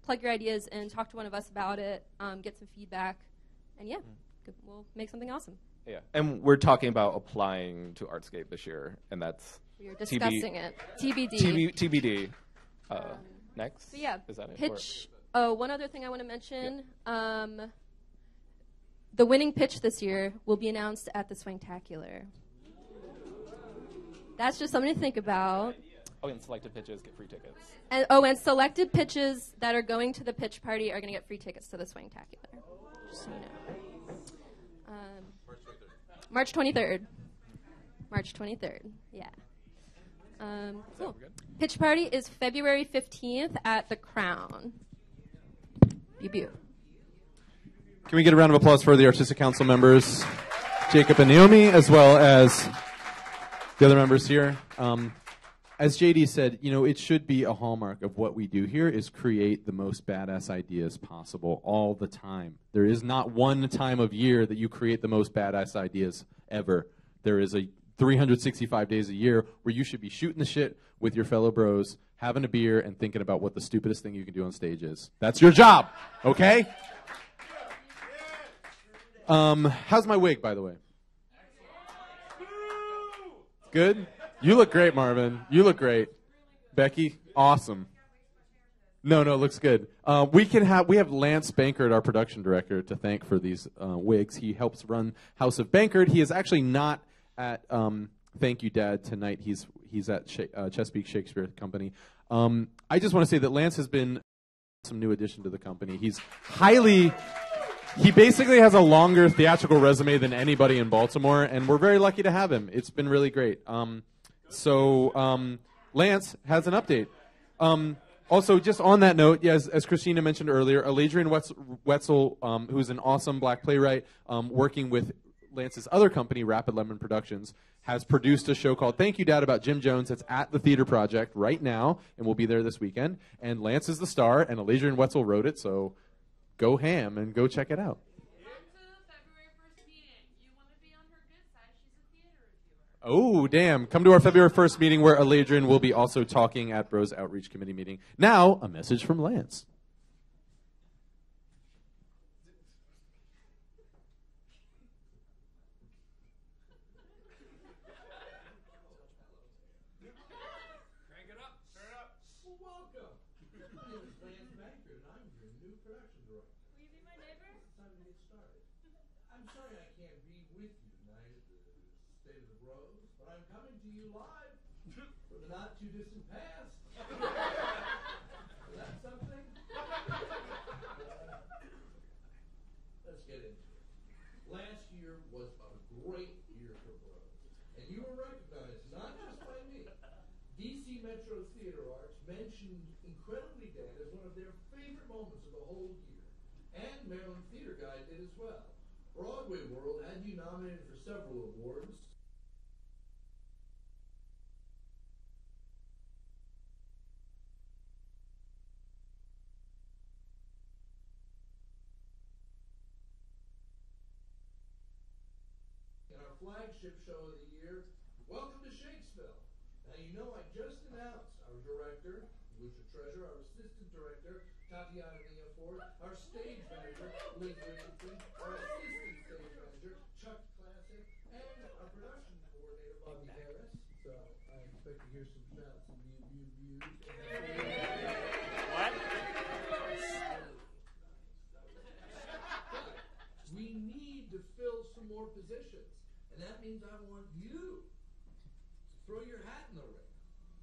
plug your ideas and talk to one of us about it, get some feedback, and we'll make something awesome. Yeah, and we're talking about applying to Artscape this year, and that's we're discussing it. TBD. TBD. Next. So yeah, is that it? pitch. Oh, one other thing I want to mention. Yeah. The winning pitch this year will be announced at the Swangtacular. That's just something to think about. Oh, and selected pitches get free tickets. And selected pitches that are going to the pitch party are going to get free tickets to the Swangtacular. Just so you know. March 23rd. March 23rd. Yeah. Cool. Pitch party is February 15th at the Crown. Can we get a round of applause for the Artistic Council members, Jacob and Naomi, as well as the other members here? as JD said, it should be a hallmark of what we do here is create the most badass ideas possible all the time. There is not one time of year that you create the most badass ideas ever. There is a 365 days a year where you should be shooting the shit with your fellow bros, having a beer, and thinking about what the stupidest thing you can do on stage is. That's your job, okay? How's my wig, by the way? Good? You look great, Marvin. You look great. Becky, awesome. No, looks good. We have Lance Bankert, our production director, to thank for these wigs. He helps run House of Bankert. He is actually not at Thank You Dad tonight. He's at Chesapeake Shakespeare Company. I just want to say that Lance has been some new addition to the company. He basically has a longer theatrical resume than anybody in Baltimore, and we're very lucky to have him. It's been really great. Lance has an update. Also, just on that note, as Christina mentioned earlier, Aladrian Wetzel, who's an awesome black playwright, working with Lance's other company, Rapid Lemon Productions, has produced a show called Thank You Dad about Jim Jones. It's at the Theater Project right now, and we'll be there this weekend. And Lance is the star, and Aladrian Wetzel wrote it, so go ham and go check it out. Oh, damn. Come to our February 1st meeting where Aladrian will be also talking at Bros Outreach Committee meeting. Now, a message from Lance. Crank it up. Turn it up. Well, welcome. My name is Lance Bankert, and I'm your new production director. Will you be my neighbor? It's time to get started. I'm sorry I can't be with you tonight at the State of the Bros, but I'm coming to you live from the not too distant past. That's something. Let's get into it. Last year was a great year for Bros, and you were recognized not just by me. DC Metro Theater Arts mentioned Incredibly Dead as one of their favorite moments of the whole year, and Maryland Theater Guide did as well. Broadway World had you nominated for several awards. In our flagship show of the year, Welcome to Shakespeare. Now you know I just announced our director, Lucia Treasure, our assistant director, Tatiana Neaforth, our stage manager, Liz Richardson, our assistant stage manager, Chuck Classic, and our production coordinator, Bobby Harris. So I expect to hear some shouts and views. What? We need to fill some more positions, and that means I want you to throw your hat in the ring.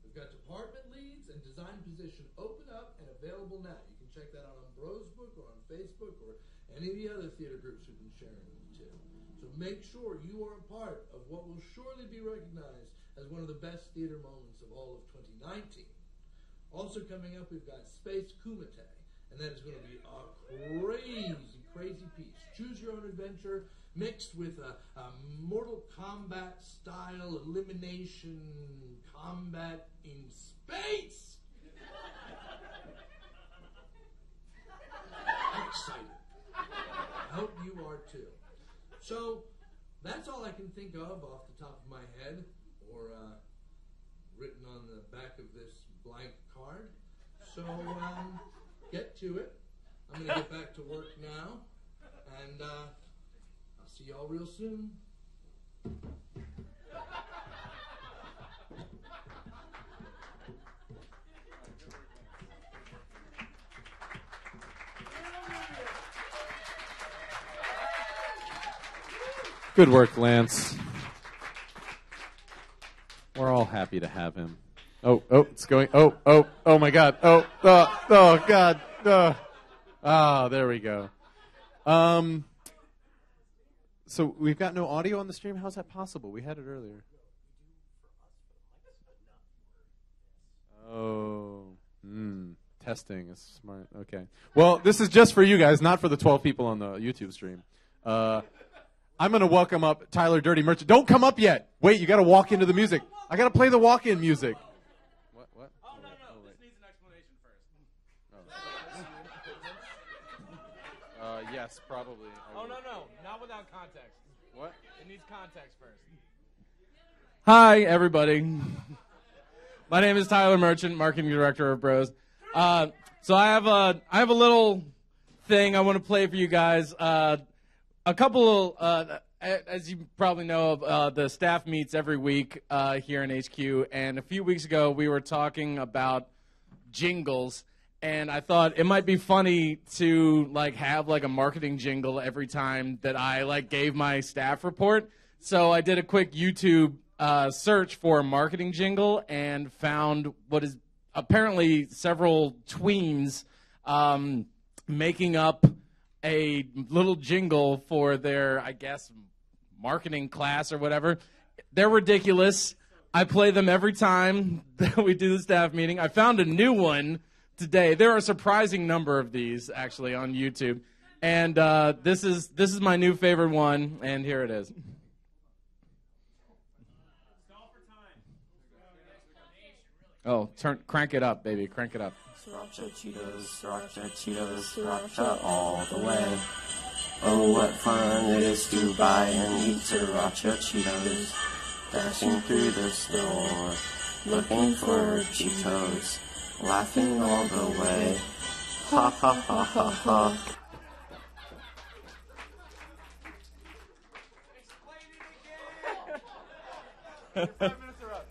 We've got department leads and design position open up and available now. You can check that out on Bros Book or on Facebook or any of the other theater groups we've been sharing with you too. So make sure you are a part of what will surely be recognized as one of the best theater moments of all of 2019. Also coming up, we've got Space Kumite, and that is going to be a crazy piece. Choose your own adventure, mixed with a Mortal Kombat style elimination combat in space. I'm excited. I hope you are too. So that's all I can think of off the top of my head, or written on the back of this blank card. So get to it. I'm going to get back to work now, and I'll see y'all real soon. Good work, Lance. We're all happy to have him. Oh, it's going. Oh my God. Oh, God. There we go. So we've got no audio on the stream. How's that possible? We had it earlier. Oh, testing is smart. Okay. Well, this is just for you guys, not for the 12 people on the YouTube stream. I'm going to welcome up Tyler Dirty Merchant. Don't come up yet. Wait, you got to walk into the music. I got to play the walk-in music. yes, probably. Oh, no, not without context. What? It needs context first. Hi, everybody. My name is Tyler Merchant, marketing director of Bros. So I have a little thing I want to play for you guys. A couple of, as you probably know, the staff meets every week here in HQ, and a few weeks ago we were talking about jingles, and I thought it might be funny to have a marketing jingle every time that I gave my staff report. So I did a quick YouTube search for a marketing jingle and found what is apparently several tweens making up a little jingle for their, I guess, marketing class or whatever. They're ridiculous. I play them every time that we do the staff meeting. I found a new one today. There are a surprising number of these actually on YouTube. And this is my new favorite one, and here it is. Oh, crank it up, baby. Crank it up. Sriracha Cheetos, sriracha all the way. Oh, what fun it is to buy and eat sriracha Cheetos. Dashing through the store, looking for Cheetos. Laughing all the way. Ha ha ha ha ha.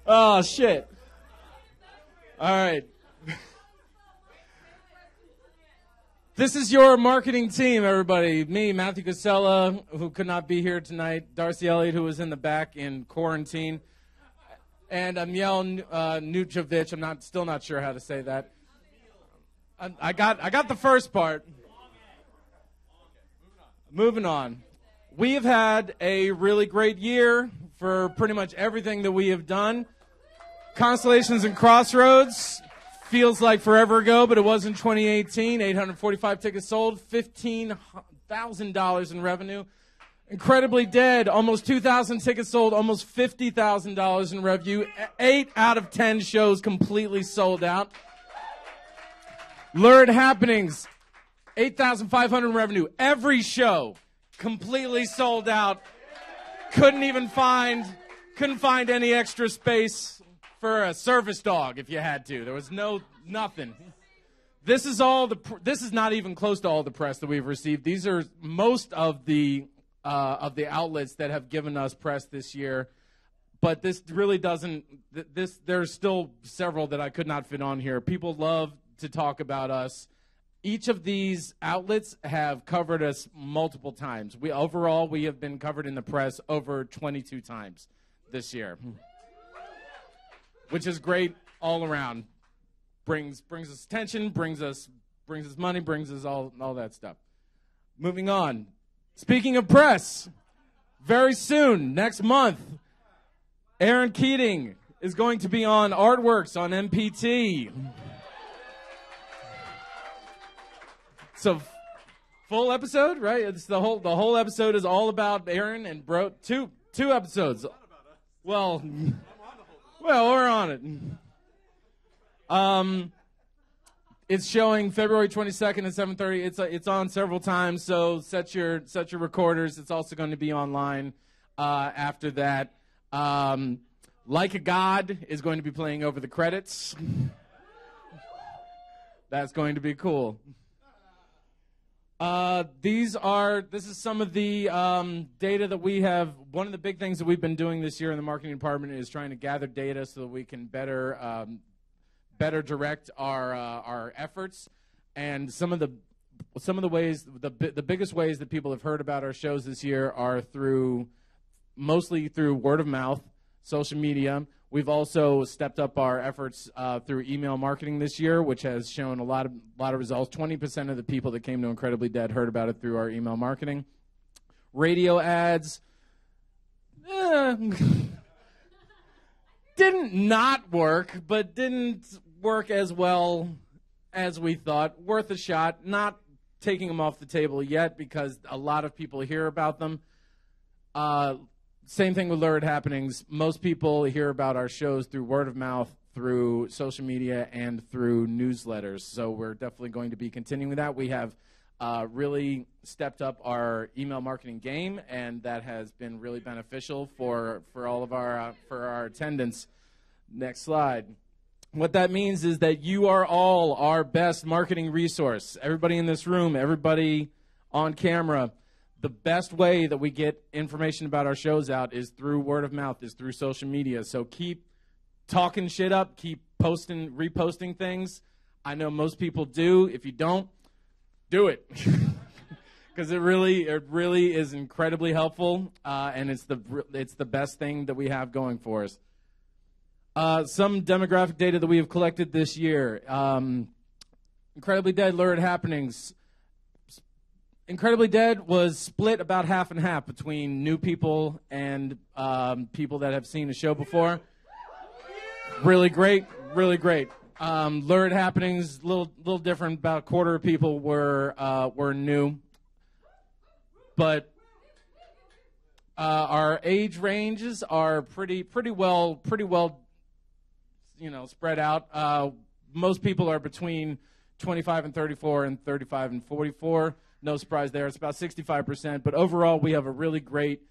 Oh, shit. All right. This is your marketing team, everybody. Me, Matthew Casella, who could not be here tonight. Darcy Elliott, who was in the back in quarantine. And Amiel Nucevic. I'm still not sure how to say that. I got the first part. Moving on. We have had a really great year for pretty much everything that we have done. Constellations and Crossroads feels like forever ago, but it was in 2018. 845 tickets sold, $15,000 in revenue. Incredibly Dead, almost 2,000 tickets sold, almost $50,000 in revenue. 8 out of 10 shows completely sold out. Lurid Happenings, 8,500 in revenue. Every show completely sold out. Couldn't find any extra space for a service dog if you had to. There was nothing. This is not even close to all the press that we've received. These are most of the outlets that have given us press this year. But this really doesn't. There's still several that I could not fit on here. People love to talk about us. Each of these outlets have covered us multiple times. We have been covered in the press over 22 times this year, which is great all around. Brings us attention, brings us money, brings us all that stuff. Moving on. Speaking of press, very soon, next month, Aaron Keating is going to be on Artworks on MPT. So, full episode, right? It's the whole episode is all about Aaron and Bro. Two episodes. Well, we're on it. It's showing February 22nd at 7:30. It's on several times, so set your recorders. It's also going to be online after that. Like a God is going to be playing over the credits. That's going to be cool. This is some of the data that we have. One of the big things that we've been doing this year in the marketing department is trying to gather data so that we can better direct our efforts. And some of the ways, the biggest ways that people have heard about our shows this year are mostly through word of mouth, social media. We've also stepped up our efforts through email marketing this year, which has shown a lot of results. 20% of the people that came to Incredibly Dead heard about it through our email marketing. Radio ads didn't not work, but didn't work as well as we thought. Worth a shot. Not taking them off the table yet because a lot of people hear about them. Same thing with Lurid Happenings. Most people hear about our shows through word of mouth, through social media, and through newsletters. So we're definitely going to be continuing that. We have really stepped up our email marketing game, and that has been really beneficial for all of our for our attendance. Next slide. What that means is that you are all our best marketing resource. Everybody in this room, everybody on camera. The best way that we get information about our shows out is through word of mouth, is through social media. So keep talking shit up, keep posting, reposting things. I know most people do. If you don't, do it. Because it really is incredibly helpful, and it's the best thing that we have going for us. Some demographic data that we have collected this year. Incredibly Dead, Lurid Happenings. Incredibly Dead was split about half and half between new people and people that have seen the show before. Really great, really great. Lurid Happenings, little different. About a quarter of people were new, but our age ranges are pretty well, spread out. Most people are between 25 and 34 and 35 and 44. No surprise there. It's about 65%. But overall, we have a really great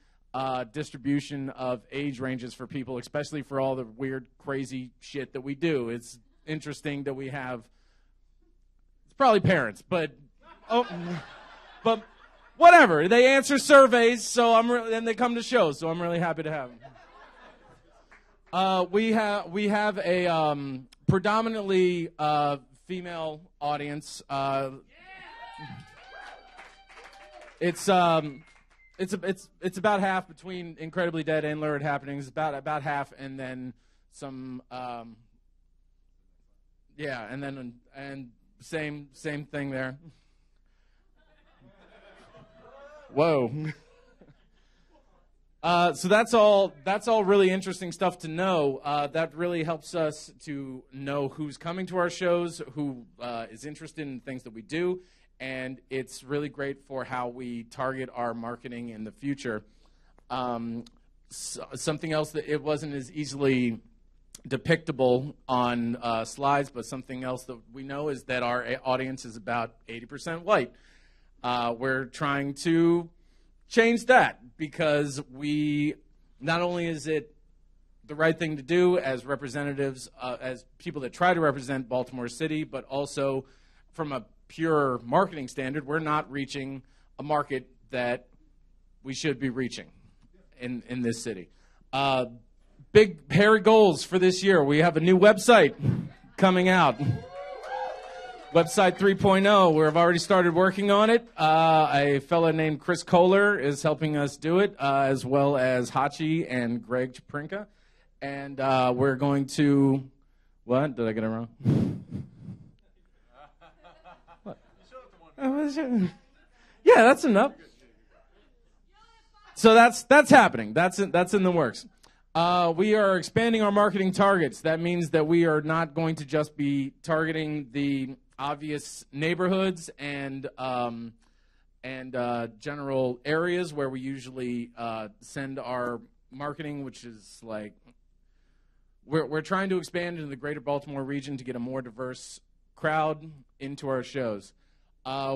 distribution of age ranges for people, especially for all the weird, crazy shit that we do. It's interesting that we have. It's probably parents, but whatever. They answer surveys, so and they come to shows, so I'm really happy to have them. We have a predominantly female audience. It's about half between Incredibly Dead and Lurid Happenings. About half, and then some. And same thing there. Whoa. So that's all really interesting stuff to know. That really helps us to know who's coming to our shows, who is interested in things that we do, and it's really great for how we target our marketing in the future. Something else that it wasn't as easily depictable on slides, but something else that we know is that our audience is about 80% white. We're trying to change that because not only is it the right thing to do as representatives, as people that try to represent Baltimore City, but also from a pure marketing standard, we're not reaching a market that we should be reaching in this city. Big, hairy goals for this year. We have a new website coming out. Website 3.0. We've already started working on it. A fellow named Chris Kohler is helping us do it, as well as Hachi and Greg Chaprinka. And we're going to... What? Did I get it wrong? What? Yeah, that's enough. So that's happening. That's in the works. We are expanding our marketing targets. That means that we are not going to just be targeting the obvious neighborhoods and general areas where we usually send our marketing, which is like we're trying to expand into the greater Baltimore region to get a more diverse crowd into our shows.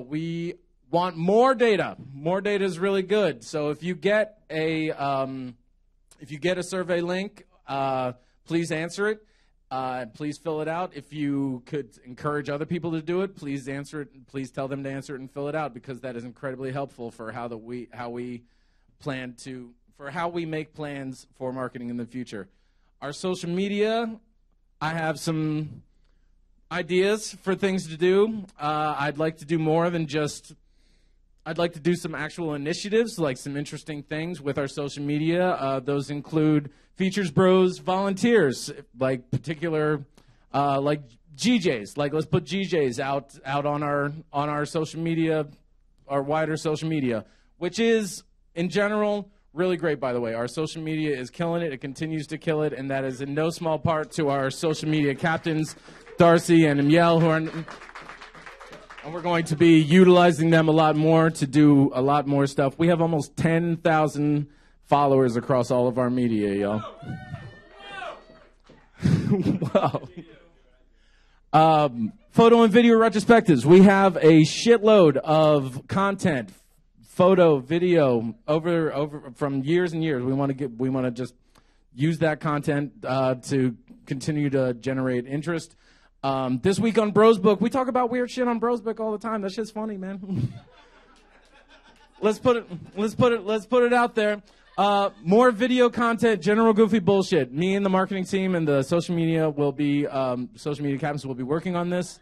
We want more data. More data is really good. So if you get a survey link, please answer it. Please fill it out. If you could encourage other people to do it, please answer it. Please tell them to answer it and fill it out, because that is incredibly helpful for how we make plans for marketing in the future. Our social media, I have some ideas for things to do. I'd like to do more than just. I'd like to do some actual initiatives, like some interesting things with our social media. Those include Features Bros volunteers, like particular, like GJs. Like let's put GJs out on our social media, our wider social media, which is in general really great. By the way, our social media is killing it. It continues to kill it, and that is in no small part to our social media captains, Darcy and Emiel, who are. And we're going to be utilizing them a lot more to do a lot more stuff. We have almost 10,000 followers across all of our media, y'all. Wow. Photo and video retrospectives. We have a shitload of content, photo, video, over from years and years. We want to just use that content to continue to generate interest. This week on Bros Book, we talk about weird shit on Bros Book all the time. That shit's funny, man. Let's put it out there. More video content, general goofy bullshit. Me and the marketing team and the social media captains will be working on this.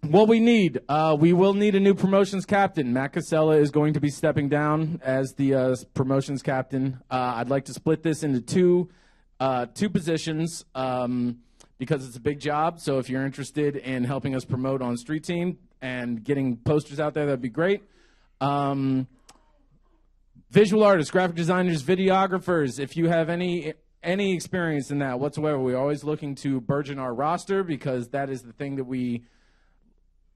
What we need, we will need a new promotions captain. Matt Casella is going to be stepping down as the promotions captain. I'd like to split this into two positions because it's a big job. So if you're interested in helping us promote on Street Team and getting posters out there, that'd be great. Visual artists, graphic designers, videographers, if you have any experience in that whatsoever, we're always looking to burgeon our roster because that is the thing that we,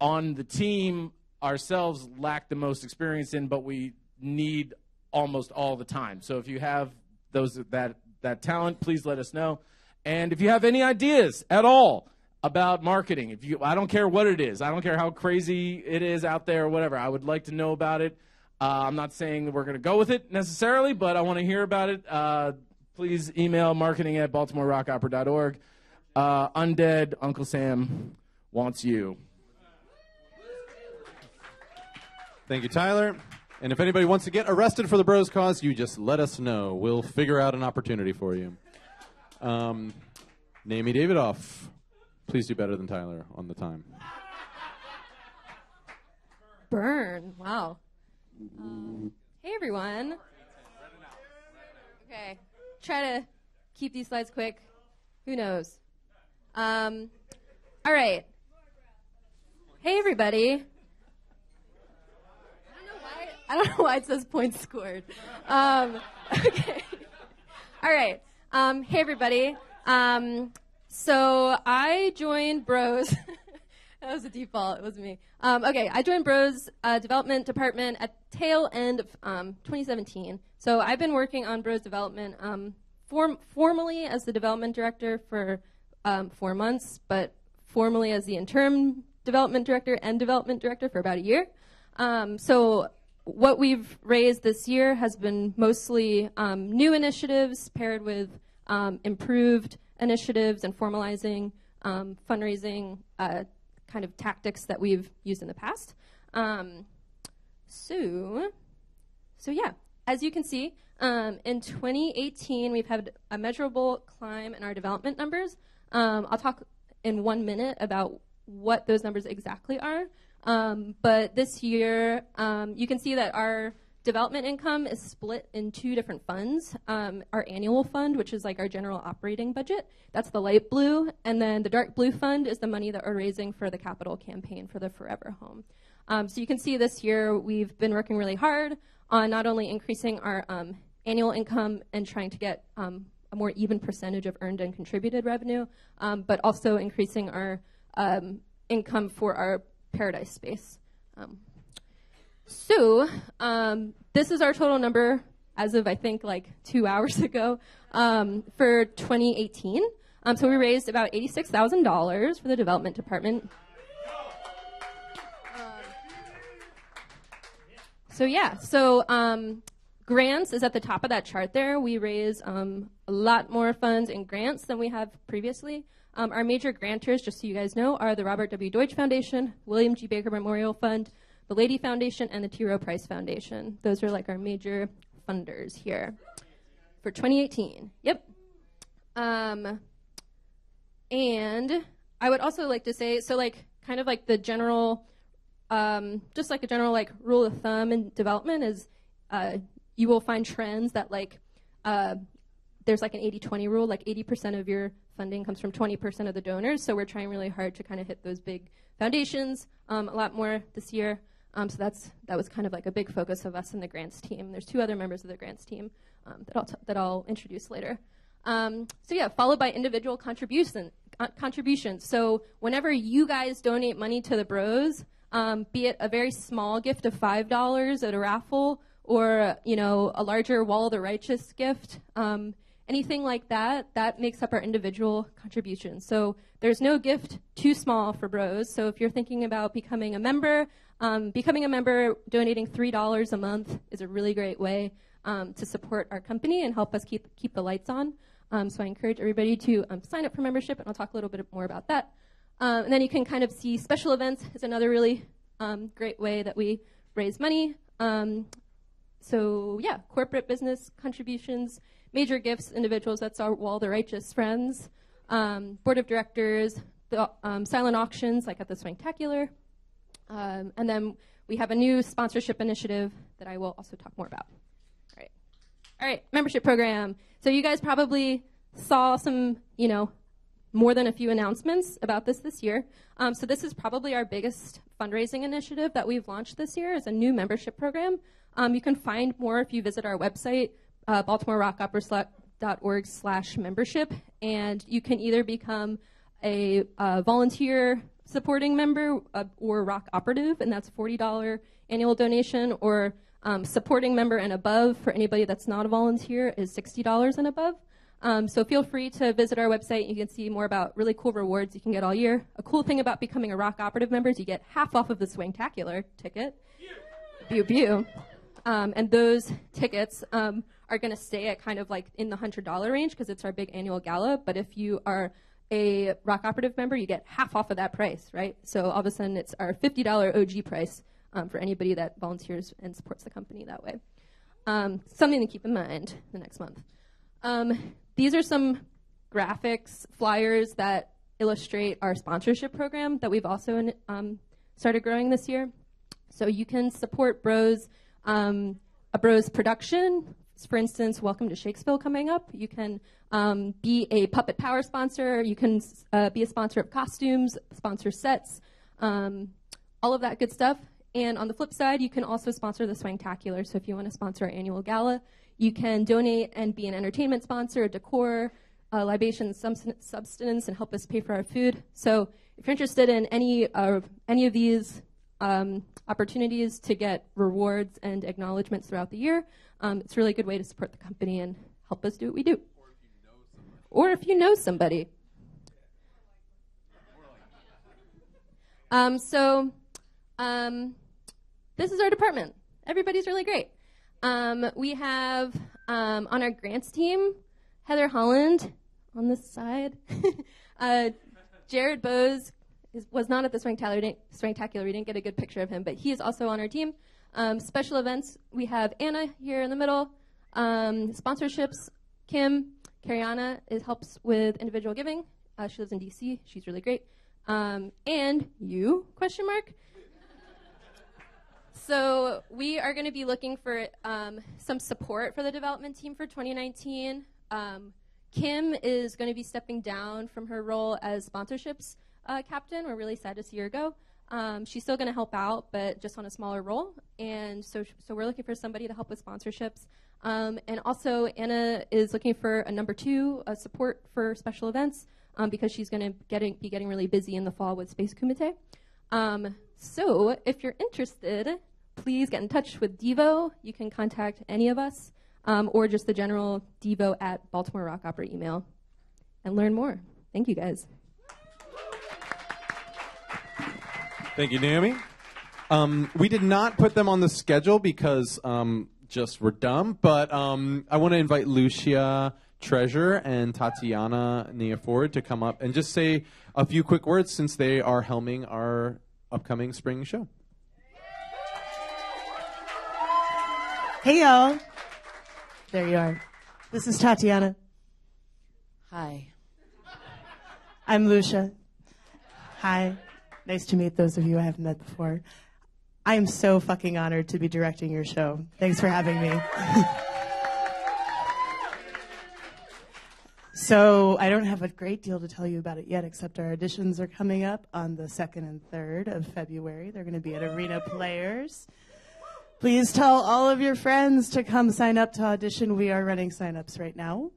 on the team ourselves, lack the most experience in, but we need almost all the time. So if you have that talent, please let us know. And if you have any ideas at all about marketing, I don't care what it is. I don't care how crazy it is out there or whatever. I would like to know about it. I'm not saying that we're going to go with it necessarily, but I want to hear about it. Please email marketing@baltimorerockopera.org. Undead Uncle Sam wants you. Thank you, Tyler. And if anybody wants to get arrested for the Bros Cause, you just let us know. We'll figure out an opportunity for you. Naomi Davidoff, please do better than Tyler on the time. Burn. Wow. Hey, everyone. Okay. Try to keep these slides quick. Who knows? All right. Hey, everybody. I don't know why it says points scored. Okay. All right. Hey, everybody. So I joined Bros. That was a default. It was me. Okay, I joined Bros development department at tail end of 2017. So I've been working on Bros development formally as the development director for 4 months, but formally as the interim development director and development director for about a year. So what we've raised this year has been mostly new initiatives paired with improved initiatives and formalizing fundraising kind of tactics that we've used in the past. So yeah, as you can see, in 2018, we've had a measurable climb in our development numbers. I'll talk in 1 minute about what those numbers exactly are. But this year, you can see that our development income is split in 2 different funds. Our annual fund, which is like our general operating budget, that's the light blue, and then the dark blue fund is the money that we're raising for the capital campaign for the Forever Home. So you can see this year we've been working really hard on not only increasing our annual income and trying to get a more even percentage of earned and contributed revenue, but also increasing our income for our Paradise space. So this is our total number as of, I think, like 2 hours ago for 2018. So we raised about $86,000 for the development department. So yeah, grants is at the top of that chart there. We raise a lot more funds in grants than we have previously. Our major grantors, just so you guys know, are the Robert W. Deutsch Foundation, William G. Baker Memorial Fund, the Lady Foundation, and the T. Rowe Price Foundation. Those are like our major funders here for 2018. Yep. And I would also like to say, so like kind of like the general, just like a general like rule of thumb in development is you will find trends that like there's like an 80-20 rule, like 80% of your funding comes from 20% of the donors. So we're trying really hard to kind of hit those big foundations a lot more this year. So that was kind of like a big focus of us in the grants team. There's 2 other members of the grants team that I'll introduce later. So yeah, followed by individual contributions. So whenever you guys donate money to the Bros, be it a very small gift of $5 at a raffle or a larger Wall of the Righteous gift, anything like that, that makes up our individual contributions. So there's no gift too small for Bros. So if you're thinking about becoming a member, donating $3 a month is a really great way to support our company and help us keep the lights on. So I encourage everybody to sign up for membership, and I'll talk a little bit more about that. And then you can kind of see special events is another really great way that we raise money. So yeah, corporate business contributions, major gifts, individuals, that's our Wall the Righteous Friends, board of directors, the silent auctions like at the Swangtacular. And then we have a new sponsorship initiative that I will also talk more about. All right, membership program. So you guys probably saw some, more than a few announcements about this year. So this is probably our biggest fundraising initiative that we've launched this year is a new membership program. You can find more if you visit our website, baltimorerockopera.org/membership, and you can either become a volunteer supporting member or rock operative, and that's $40 annual donation, or supporting member and above for anybody that's not a volunteer is $60 and above. So feel free to visit our website. You can see more about really cool rewards you can get all year. A cool thing about becoming a rock operative member is you get half off of the Swangtacular ticket. Pew pew. And those tickets are going to stay at kind of like in the $100 range because it's our big annual gala. But if you are a rock operative member, you get half off of that price, right? So all of a sudden it's our $50 OG price for anybody that volunteers and supports the company that way. Something to keep in mind the next month. These are some graphics, flyers that illustrate our sponsorship program that we've also started growing this year. So you can support Bros, a Bros production. For instance, Welcome to Shakespeare coming up. You can be a Puppet Power sponsor. You can be a sponsor of costumes, sponsor sets, all of that good stuff. And on the flip side, you can also sponsor the Swangtacular. So if you want to sponsor our annual gala, you can donate and be an entertainment sponsor, decor, libation, substance, and help us pay for our food. So if you're interested in any of these opportunities to get rewards and acknowledgments throughout the year, it's a really good way to support the company and help us do what we do. Or if you know somebody. This is our department. Everybody's really great. We have on our grants team, Heather Holland on this side. Jared Bose was not at the Swangtacular. We didn't get a good picture of him, but he is also on our team. Special events, we have Anna here in the middle. Sponsorships, Kim. Cariana helps with individual giving. She lives in DC. She's really great. And you, question mark? So we are going to be looking for some support for the development team for 2019. Kim is going to be stepping down from her role as sponsorships captain. We're really sad to see her go. She's still going to help out, but just on a smaller role. And so we're looking for somebody to help with sponsorships. And also, Anna is looking for a number 2 support for special events because she's going to be getting really busy in the fall with Space Kumite. So if you're interested, please get in touch with Devo. You can contact any of us or just the general Devo at Baltimore Rock Opera email and learn more. Thank you, guys. Thank you, Naomi. We did not put them on the schedule because just we're dumb, but I want to invite Lucia Treasure and Tatiana Neaford to come up and just say a few quick words since they are helming our upcoming spring show. Hey, y'all. There you are. This is Tatiana. Hi. I'm Lucia. Hi. Nice to meet those of you I haven't met before. I am so fucking honored to be directing your show. Thanks for having me. So I don't have a great deal to tell you about it yet, except our auditions are coming up on the 2nd and 3rd of February. They're going to be at Arena Players. Please tell all of your friends to come sign up to audition. We are running sign-ups right now.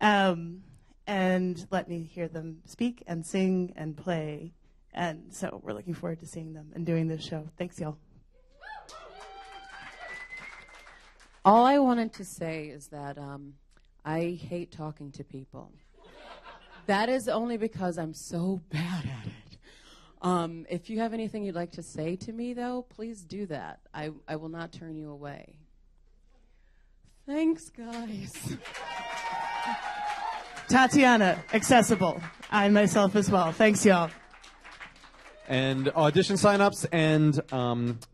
And let me hear them speak and sing and play. And so we're looking forward to seeing them and doing this show. Thanks, y'all. All I wanted to say is that I hate talking to people. That is only because I'm so bad at it. If you have anything you'd like to say to me, though, please do that. I will not turn you away. Thanks, guys. Tatiana, accessible. I myself as well. Thanks, y'all. And audition signups and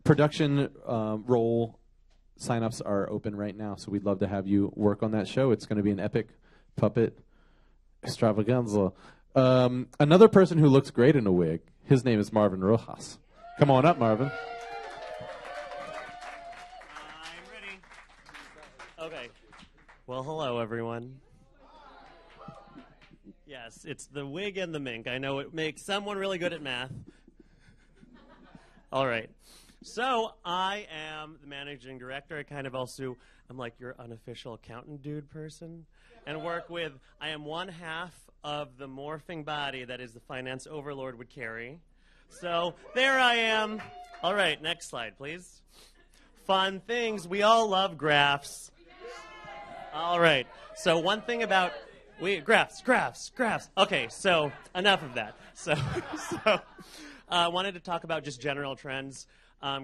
production role signups are open right now, so we'd love to have you work on that show. It's going to be an epic puppet extravaganza. Another person who looks great in a wig, his name is Marvin Rojas. Come on up, Marvin. Okay. Well, hello, everyone. Yes, it's the wig and the mink. I know it makes someone really good at math. All right. So I am the managing director. I'm like your unofficial accountant dude person, and work with, I am one half of the morphing body that is the finance overlord would carry. So there I am. All right, next slide, please. Fun things. We all love graphs. All right. So one thing about graphs. Okay, so enough of that. So wanted to talk about just general trends.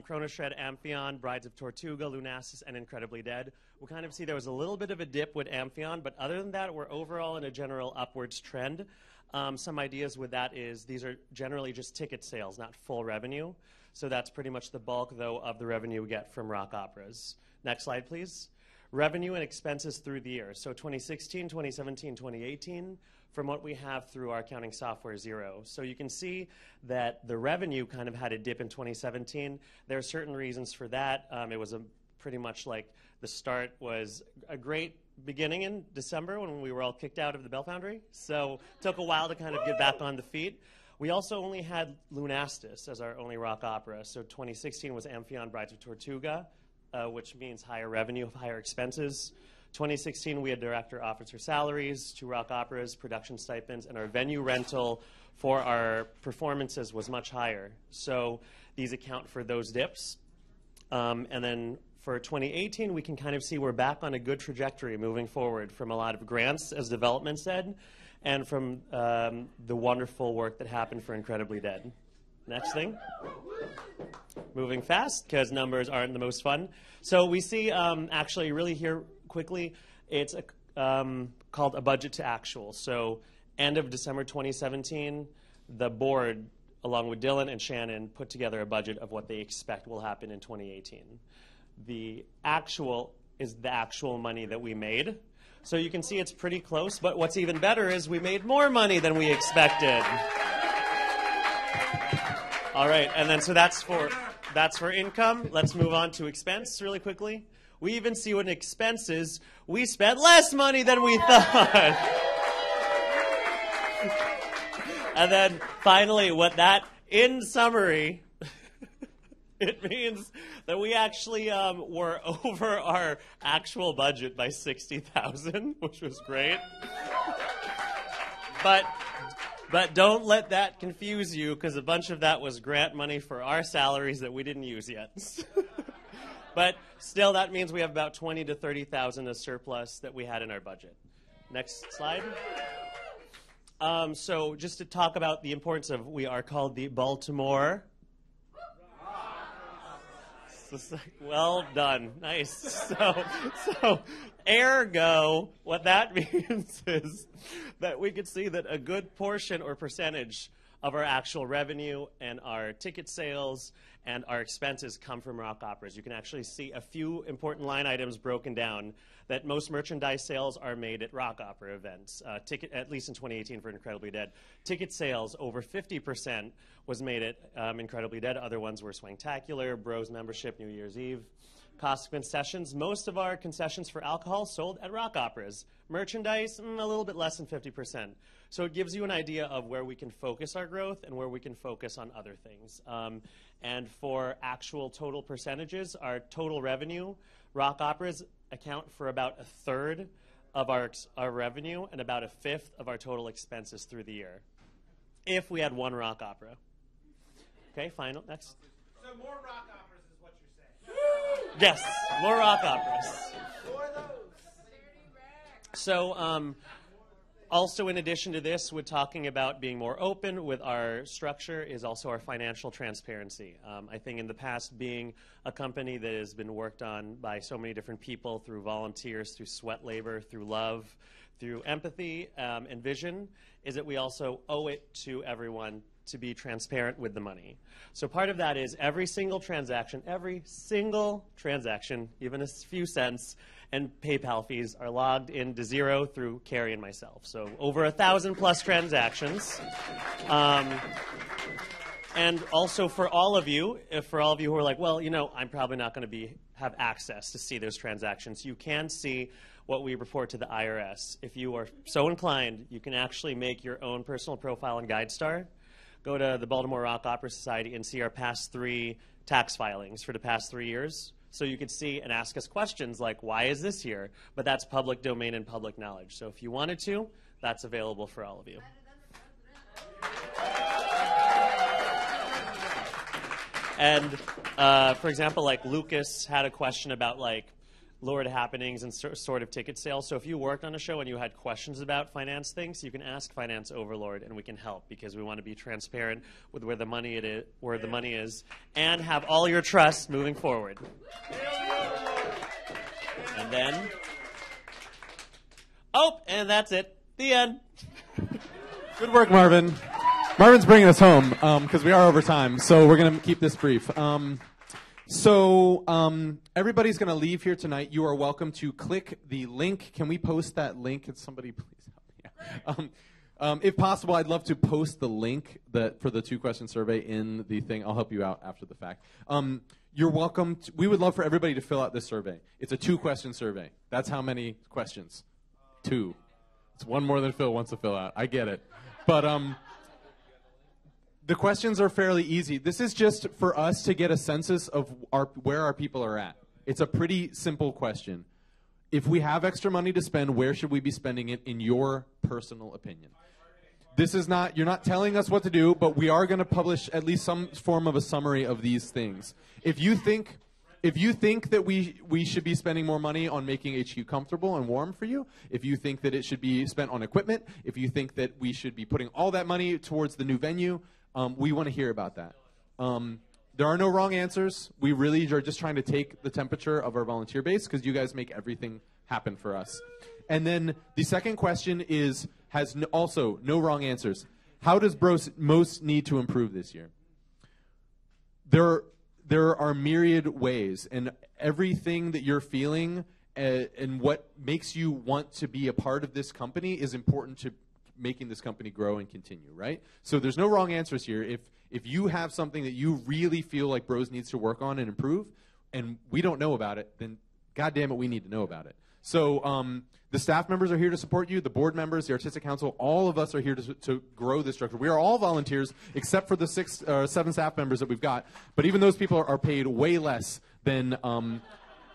Chrono Shred, Amphion, Brides of Tortuga, Lunasis, and Incredibly Dead. We'll kind of see there was a little bit of a dip with Amphion, but other than that, we're overall in a general upwards trend. Some ideas with that is these are generally just ticket sales, not full revenue. So that's pretty much the bulk, though, of the revenue we get from rock operas. Next slide, please. Revenue and expenses through the year. So 2016, 2017, 2018, from what we have through our accounting software, Xero. So you can see that the revenue kind of had a dip in 2017. There are certain reasons for that. It was pretty much like the start was a great beginning in December when we were all kicked out of the Bell Foundry. So it took a while to kind of get back on the feet. We also only had Lunastis as our only rock opera. So 2016 was Amphion, Brides of Tortuga, which means higher revenue, higher expenses. 2016, we had director officer salaries, 2 rock operas, production stipends, and our venue rental for our performances was much higher. So these account for those dips. And then for 2018, we can kind of see we're back on a good trajectory moving forward from a lot of grants, as development said, and from the wonderful work that happened for Incredibly Dead. Next thing. Moving fast, because numbers aren't the most fun. So we see, actually, really here quickly, it's called a budget to actual. So end of December 2017, the board, along with Dylan and Shannon, put together a budget of what they expect will happen in 2018. The actual is the actual money that we made. So you can see it's pretty close, but what's even better is we made more money than we expected. All right, and then so that's for income. Let's move on to expense really quickly. We even see what in expenses, we spent less money than we thought. And then finally, what that, in summary, it means that we actually were over our actual budget by $60,000, which was great. But don't let that confuse you, because a bunch of that was grant money for our salaries that we didn't use yet. But still, that means we have about $20,000 to $30,000 of surplus that we had in our budget. Next slide. So just to talk about the importance of, we are called the Baltimore. Well done. Nice. So ergo, what that means is that we could see that a good portion or percentage of our actual revenue and our ticket sales and our expenses come from rock operas. You can actually see a few important line items broken down, that most merchandise sales are made at rock opera events, at least in 2018 for Incredibly Dead. Ticket sales, over 50% was made at Incredibly Dead. Other ones were Swangtacular, Bros membership, New Year's Eve. Cost of concessions, most of our concessions for alcohol sold at rock operas. Merchandise, a little bit less than 50%. So it gives you an idea of where we can focus our growth and where we can focus on other things. And for actual total percentages, our total revenue, rock operas account for about a third of our revenue and about a fifth of our total expenses through the year, if we had one rock opera. Okay, final, next. So more rock operas is what you're saying. Yes, more rock operas. So, also in addition to this, with talking about being more open with our structure is also our financial transparency. I think in the past, being a company that has been worked on by so many different people through volunteers, through sweat labor, through love, through empathy and vision, is that we also owe it to everyone to be transparent with the money. So part of that is every single transaction, even a few cents, and PayPal fees are logged into zero through Carrie and myself. So over 1,000+ transactions. And also for all of you who are like, well, you know, I'm probably not going to have access to see those transactions, you can see what we report to the IRS. If you are so inclined, you can actually make your own personal profile in GuideStar. Go to the Baltimore Rock Opera Society and see our past 3 tax filings for the past 3 years. So you could see and ask us questions like, why is this here? But that's public domain and public knowledge. So if you wanted to, that's available for all of you. And for example, like Lucas had a question about like Lord happenings and sort of ticket sales. So if you worked on a show and you had questions about finance things, you can ask Finance Overlord and we can help, because we want to be transparent with where the money is, and have all your trust moving forward. And then, and that's it. The end. Good work, Marvin. Marvin's bringing us home because we are over time, so we're going to keep this brief. Everybody's going to leave here tonight. You are welcome to click the link. Can we post that link? Can somebody please help me out? If possible, I'd love to post the link for the 2-question survey in the thing. I'll help you out after the fact. You're welcome. We would love for everybody to fill out this survey. It's a 2-question survey. That's how many questions? 2. It's one more than Phil wants to fill out. I get it. But the questions are fairly easy. This is just for us to get a census of where our people are at. It's a pretty simple question. If we have extra money to spend, where should we be spending it in your personal opinion? This is not, you're not telling us what to do, but we are going to publish at least some form of a summary of these things. If you think that we should be spending more money on making HQ comfortable and warm for you, if you think that it should be spent on equipment, if you think that we should be putting all that money towards the new venue, we want to hear about that. There are no wrong answers. We really are just trying to take the temperature of our volunteer base because you guys make everything happen for us. And then the second question has also no wrong answers. How does Bros most need to improve this year? There are myriad ways, and everything that you're feeling and what makes you want to be a part of this company is important to making this company grow and continue, right? So there's no wrong answers here. If you have something that you really feel like Bros needs to work on and improve, and we don't know about it, then God damn it, we need to know about it. So the staff members are here to support you, the board members, the Artistic Council, all of us are here to grow this structure. We are all volunteers except for the 7 staff members that we've got, but even those people are paid way less than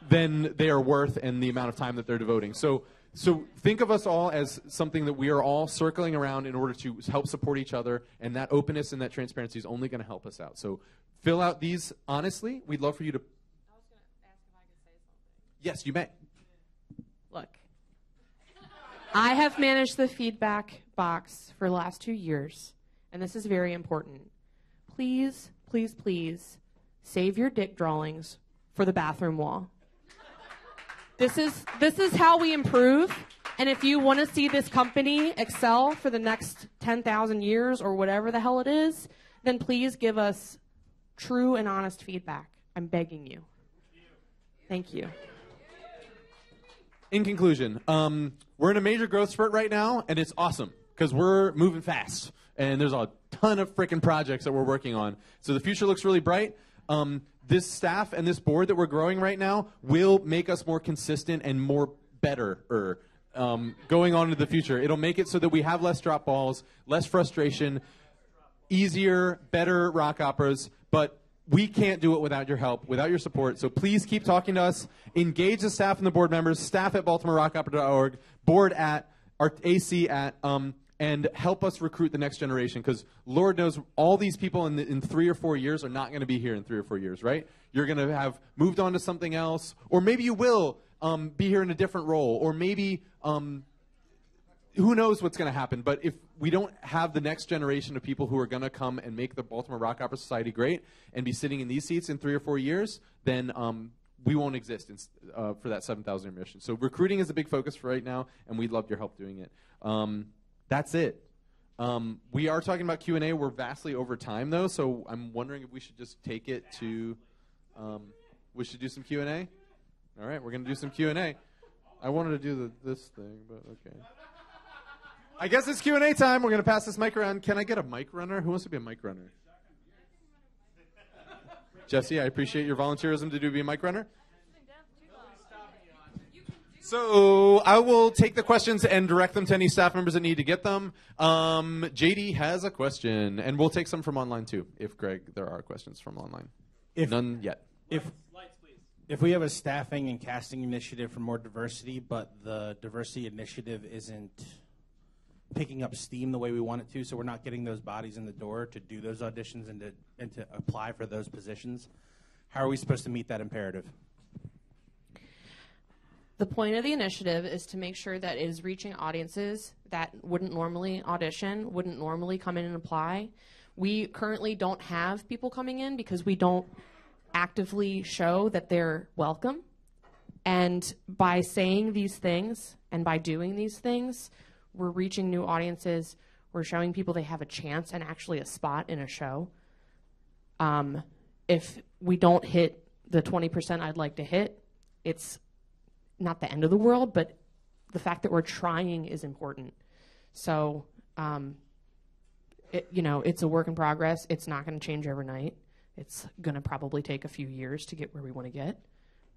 they are worth and the amount of time that they're devoting. So think of us all as something that we are all circling around in order to help support each other, and that openness and that transparency is only going to help us out. So fill out these honestly. We'd love for you to... I was going to ask if I could say something. Yes, you may. Look, I have managed the feedback box for the last 2 years, and this is very important. Please, please, please save your dick drawings for the bathroom wall. This is how we improve, and if you want to see this company excel for the next 10,000 years or whatever the hell it is, then please give us true and honest feedback. I'm begging you. Thank you. In conclusion, we're in a major growth spurt right now, and it's awesome because we're moving fast, and there's a ton of freaking projects that we're working on. So the future looks really bright. This staff and this board that we're growing right now will make us more consistent and more better going on into the future. It'll make it so that we have less drop balls, less frustration, easier, better rock operas, but we can't do it without your help, without your support. So please keep talking to us. Engage the staff and the board members, staff at BaltimoreRockOpera.org, board at, our AC at, and help us recruit the next generation, because Lord knows all these people in 3 or 4 years are not going to be here in 3 or 4 years, right? You're going to have moved on to something else, or maybe you will be here in a different role, or maybe who knows what's going to happen? But if we don't have the next generation of people who are going to come and make the Baltimore Rock Opera Society great and be sitting in these seats in 3 or 4 years, then we won't exist for that 7,000 mission. So recruiting is a big focus for right now, and we'd love your help doing it. That's it. We are talking about Q&A. We're vastly over time, though, so I'm wondering if we should just take it to we should do some Q&A? All right, we're going to do some Q&A. I wanted to do this thing, but okay. I guess it's Q&A time. We're going to pass this mic around. Can I get a mic runner? Who wants to be a mic runner? Jesse, I appreciate your volunteerism to be a mic runner. So I will take the questions and direct them to any staff members that need to get them. JD has a question, and we'll take some from online too, if Greg, there are questions from online. None yet. If we have a staffing and casting initiative for more diversity, but the diversity initiative isn't picking up steam the way we want it to, so we're not getting those bodies in the door to do those auditions and to apply for those positions, how are we supposed to meet that imperative? The point of the initiative is to make sure that it is reaching audiences that wouldn't normally audition, wouldn't normally come in and apply. We currently don't have people coming in because we don't actively show that they're welcome. And by saying these things and by doing these things, we're reaching new audiences. We're showing people they have a chance and actually a spot in a show. If we don't hit the 20% I'd like to hit, it's not the end of the world, but the fact that we're trying is important. So, it's a work in progress. It's not going to change overnight. It's going to probably take a few years to get where we want to get,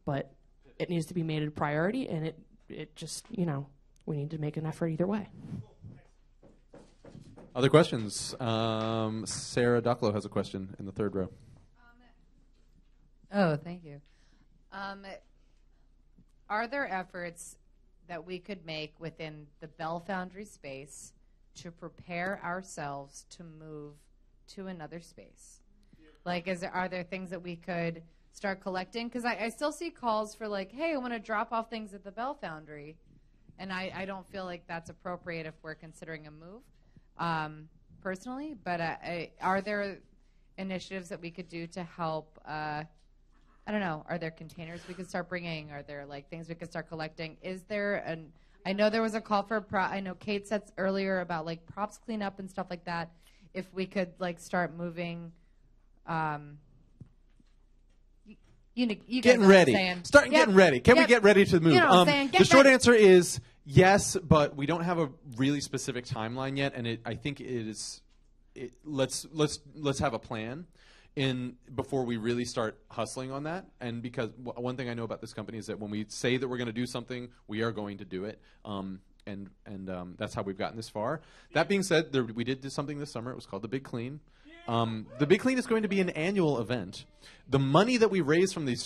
but it needs to be made a priority, and it just, we need to make an effort either way. Other questions? Sarah Ducklow has a question in the third row. Oh, thank you. Are there efforts that we could make within the Bell Foundry space to prepare ourselves to move to another space? Like, are there things that we could start collecting? Because I still see calls for like, hey, I want to drop off things at the Bell Foundry. And I don't feel like that's appropriate if we're considering a move, personally. But are there initiatives that we could do to help, I don't know, are there containers we could start bringing? Are there like things we could start collecting? Is there I know there was a call for, I know Kate said earlier about like props cleanup and stuff like that. If we could like start moving, you guys Getting know ready. what I'm saying. Start getting ready. Can we get ready to move? You know what I'm saying? Get The short ready. answer is yes, but we don't have a really specific timeline yet, and I think it is. Let's have a plan before we really start hustling on that. And because one thing I know about this company is that when we say that we're going to do something, we are going to do it. And that's how we've gotten this far. That being said, we did do something this summer. It was called the Big Clean. The Big Clean is going to be an annual event. The money that we raised from the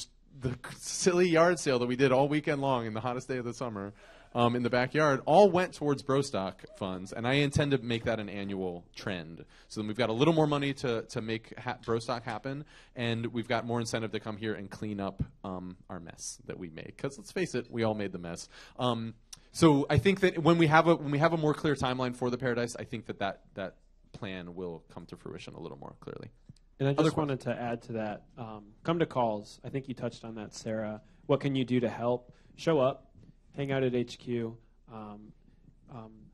silly yard sale that we did all weekend long in the hottest day of the summer in the backyard all went towards Brostock funds, and I intend to make that an annual trend. So then we've got a little more money to make Brostock happen, and we've got more incentive to come here and clean up our mess that we made. Because let's face it, we all made the mess. So I think that when we have a more clear timeline for the Paradise, I think that plan will come to fruition a little more clearly. And I just wanted to add to that, come to calls. I think you touched on that, Sarah. What can you do to help? Show up, hang out at HQ.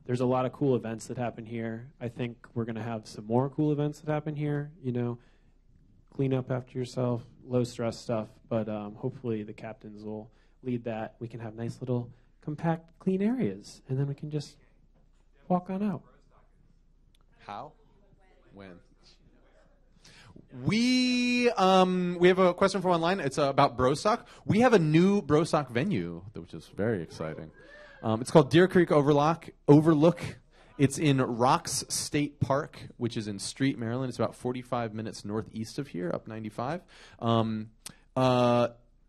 There's a lot of cool events that happen here. I think we're going to have some more cool events that happen here. Clean up after yourself, low stress stuff. But hopefully the captains will lead that. We can have nice little compact, clean areas, and then we can just walk on out. How? When? We have a question from online. It's about Brostock. We have a new Brostock venue, which is very exciting. It's called Deer Creek Overlook. It's in Rocks State Park, which is in Street, Maryland. It's about 45 minutes northeast of here, up 95.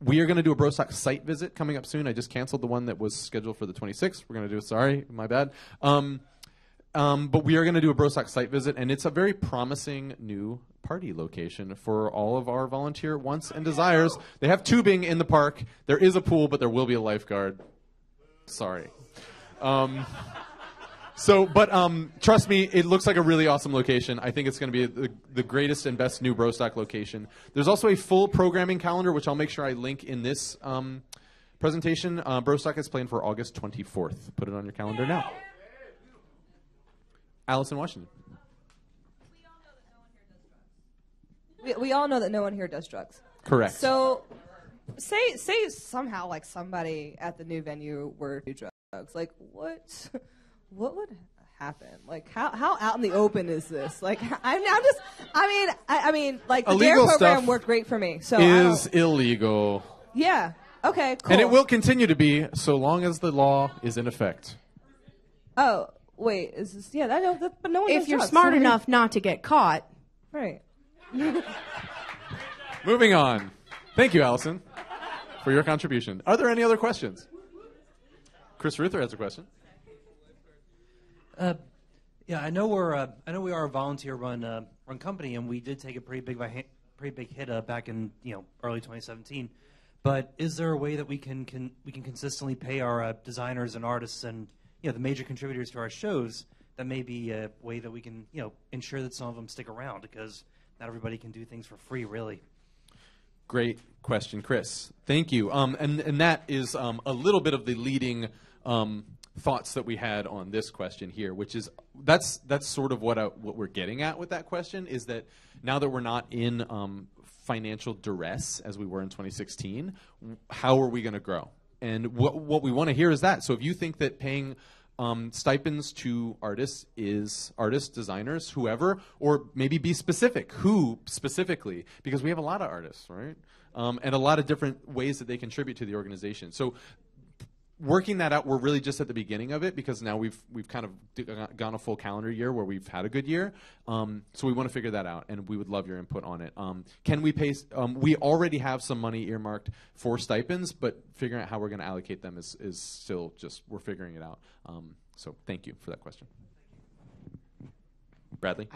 We are going to do a Brostock site visit coming up soon. I just canceled the one that was scheduled for the 26th. We're going to do it. Sorry, my bad. But we are going to do a Brostock site visit, and it's a very promising new party location for all of our volunteer wants and desires. They have tubing in the park. There is a pool, but there will be a lifeguard. Sorry. So, but trust me, it looks like a really awesome location. I think it's going to be the greatest and best new Brostock location. There's also a full programming calendar, which I'll make sure I link in this presentation. Brostock is planned for August 24th. Put it on your calendar now. Allison Washington. We all know that no one here does drugs. Correct. So, say somehow like somebody at the new venue were to do drugs. Like what would happen? Like how out in the open is this? Like I mean like the Illegal DARE program stuff worked great for me. So is illegal. yeah. Okay. Cool. And it will continue to be so long as the law is in effect. Oh wait, is this? Yeah, I know that, but no one. If does you're drugs, smart so- enough not to get caught. right? Moving on. Thank you, Allison, for your contribution. Are there any other questions? Chris Ruther has a question. Yeah, I know we are a volunteer-run company, and we did take a pretty big hit back in early 2017. But is there a way that we can consistently pay our designers and artists and the major contributors to our shows? That may be a way that we can ensure that some of them stick around, because not everybody can do things for free, really. Great question, Chris. Thank you. And that is a little bit of the leading thoughts that we had on this question here, which is that's sort of what we're getting at with that question, is that now that we're not in financial duress as we were in 2016, how are we going to grow? And what we want to hear is that. So if you think that paying stipends to artists, designers, whoever, or maybe be specific, who specifically, because we have a lot of artists, right? And a lot of different ways that they contribute to the organization. So working that out, we're really just at the beginning of it, because now we've kind of gone a full calendar year where we've had a good year. So we want to figure that out, and we would love your input on it. Can we pay? We already have some money earmarked for stipends, but figuring out how we're going to allocate them is still just, we're figuring it out. So thank you for that question. Bradley?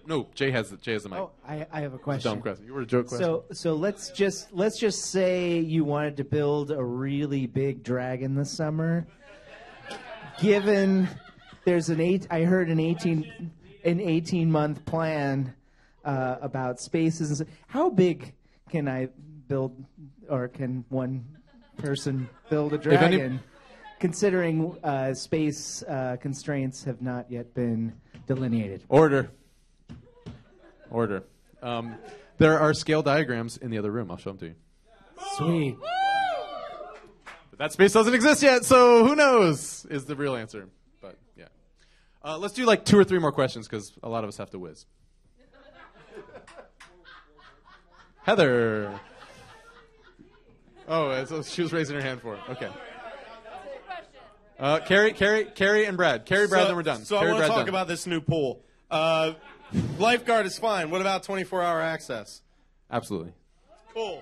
No, Jay has the mic. Oh, I have a question. Dumb question. You were a joke question. So let's just say you wanted to build a really big dragon this summer. Given there's I heard an 18-month plan about spaces. How big can I build, or can one person build a dragon? Considering space constraints have not yet been delineated. Order. There are scale diagrams in the other room. I'll show them to you. Sweet. But that space doesn't exist yet, so who knows is the real answer. But yeah. Let's do like 2 or 3 more questions, because a lot of us have to whiz. Heather. Oh, so she was raising her hand for it. Okay. Carrie, and Brad. Carrie, Brad, then we're done. So Carrie, I want to Brad, talk done. about this new pool. Lifeguard is fine. What about 24-hour access? Absolutely. Cool.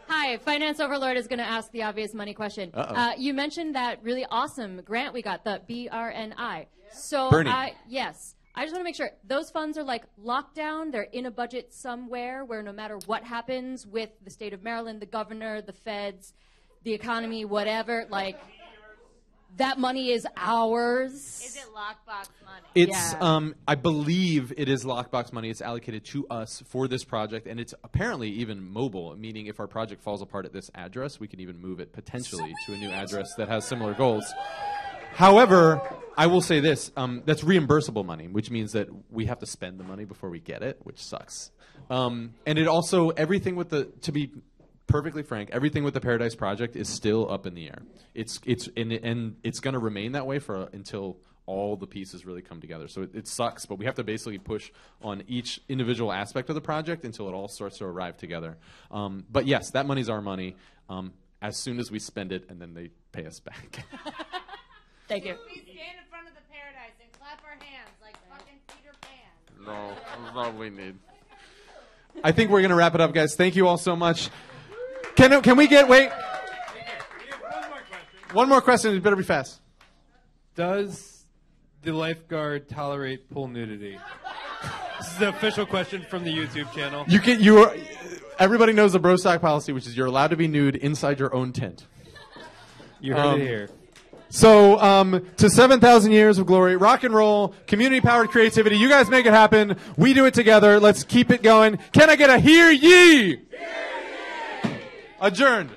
Hi, Finance Overlord is going to ask the obvious money question. You mentioned that really awesome grant we got, the BRNI. So, Bernie. yes. I just want to make sure those funds are like locked down. They're in a budget somewhere where no matter what happens with the state of Maryland, the governor, the feds, the economy, whatever, like that money is ours. Is it lockbox money? It's, I believe it is lockbox money. It's allocated to us for this project, and it's apparently even mobile, meaning if our project falls apart at this address, we can even move it potentially to a new address that has similar goals. However, I will say this, that's reimbursable money, which means that we have to spend the money before we get it, which sucks. And it also, everything with to be perfectly frank, everything with the Paradise Project is still up in the air. It's going to remain that way until all the pieces really come together. So it sucks, but we have to basically push on each individual aspect of the project until it all starts to arrive together. But yes, that money's our money. As soon as we spend it, and then they pay us back. Thank you. We stand in front of the Paradise and clap our hands like fucking Peter Pan. No, that's not what we need. I think we're going to wrap it up, guys. Thank you all so much. Can we get, wait. One more question. It better be fast. Does the lifeguard tolerate pool nudity? This is the official question from the YouTube channel. Everybody knows the Brostock policy, which is you're allowed to be nude inside your own tent. You heard it here. So, to 7,000 years of glory, rock and roll, community-powered creativity. You guys make it happen. We do it together. Let's keep it going. Can I get a hear ye? Hear ye! Adjourned.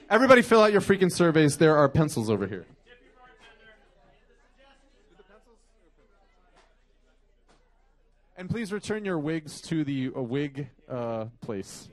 Everybody fill out your freaking surveys. There are pencils over here. And please return your wigs to the wig place.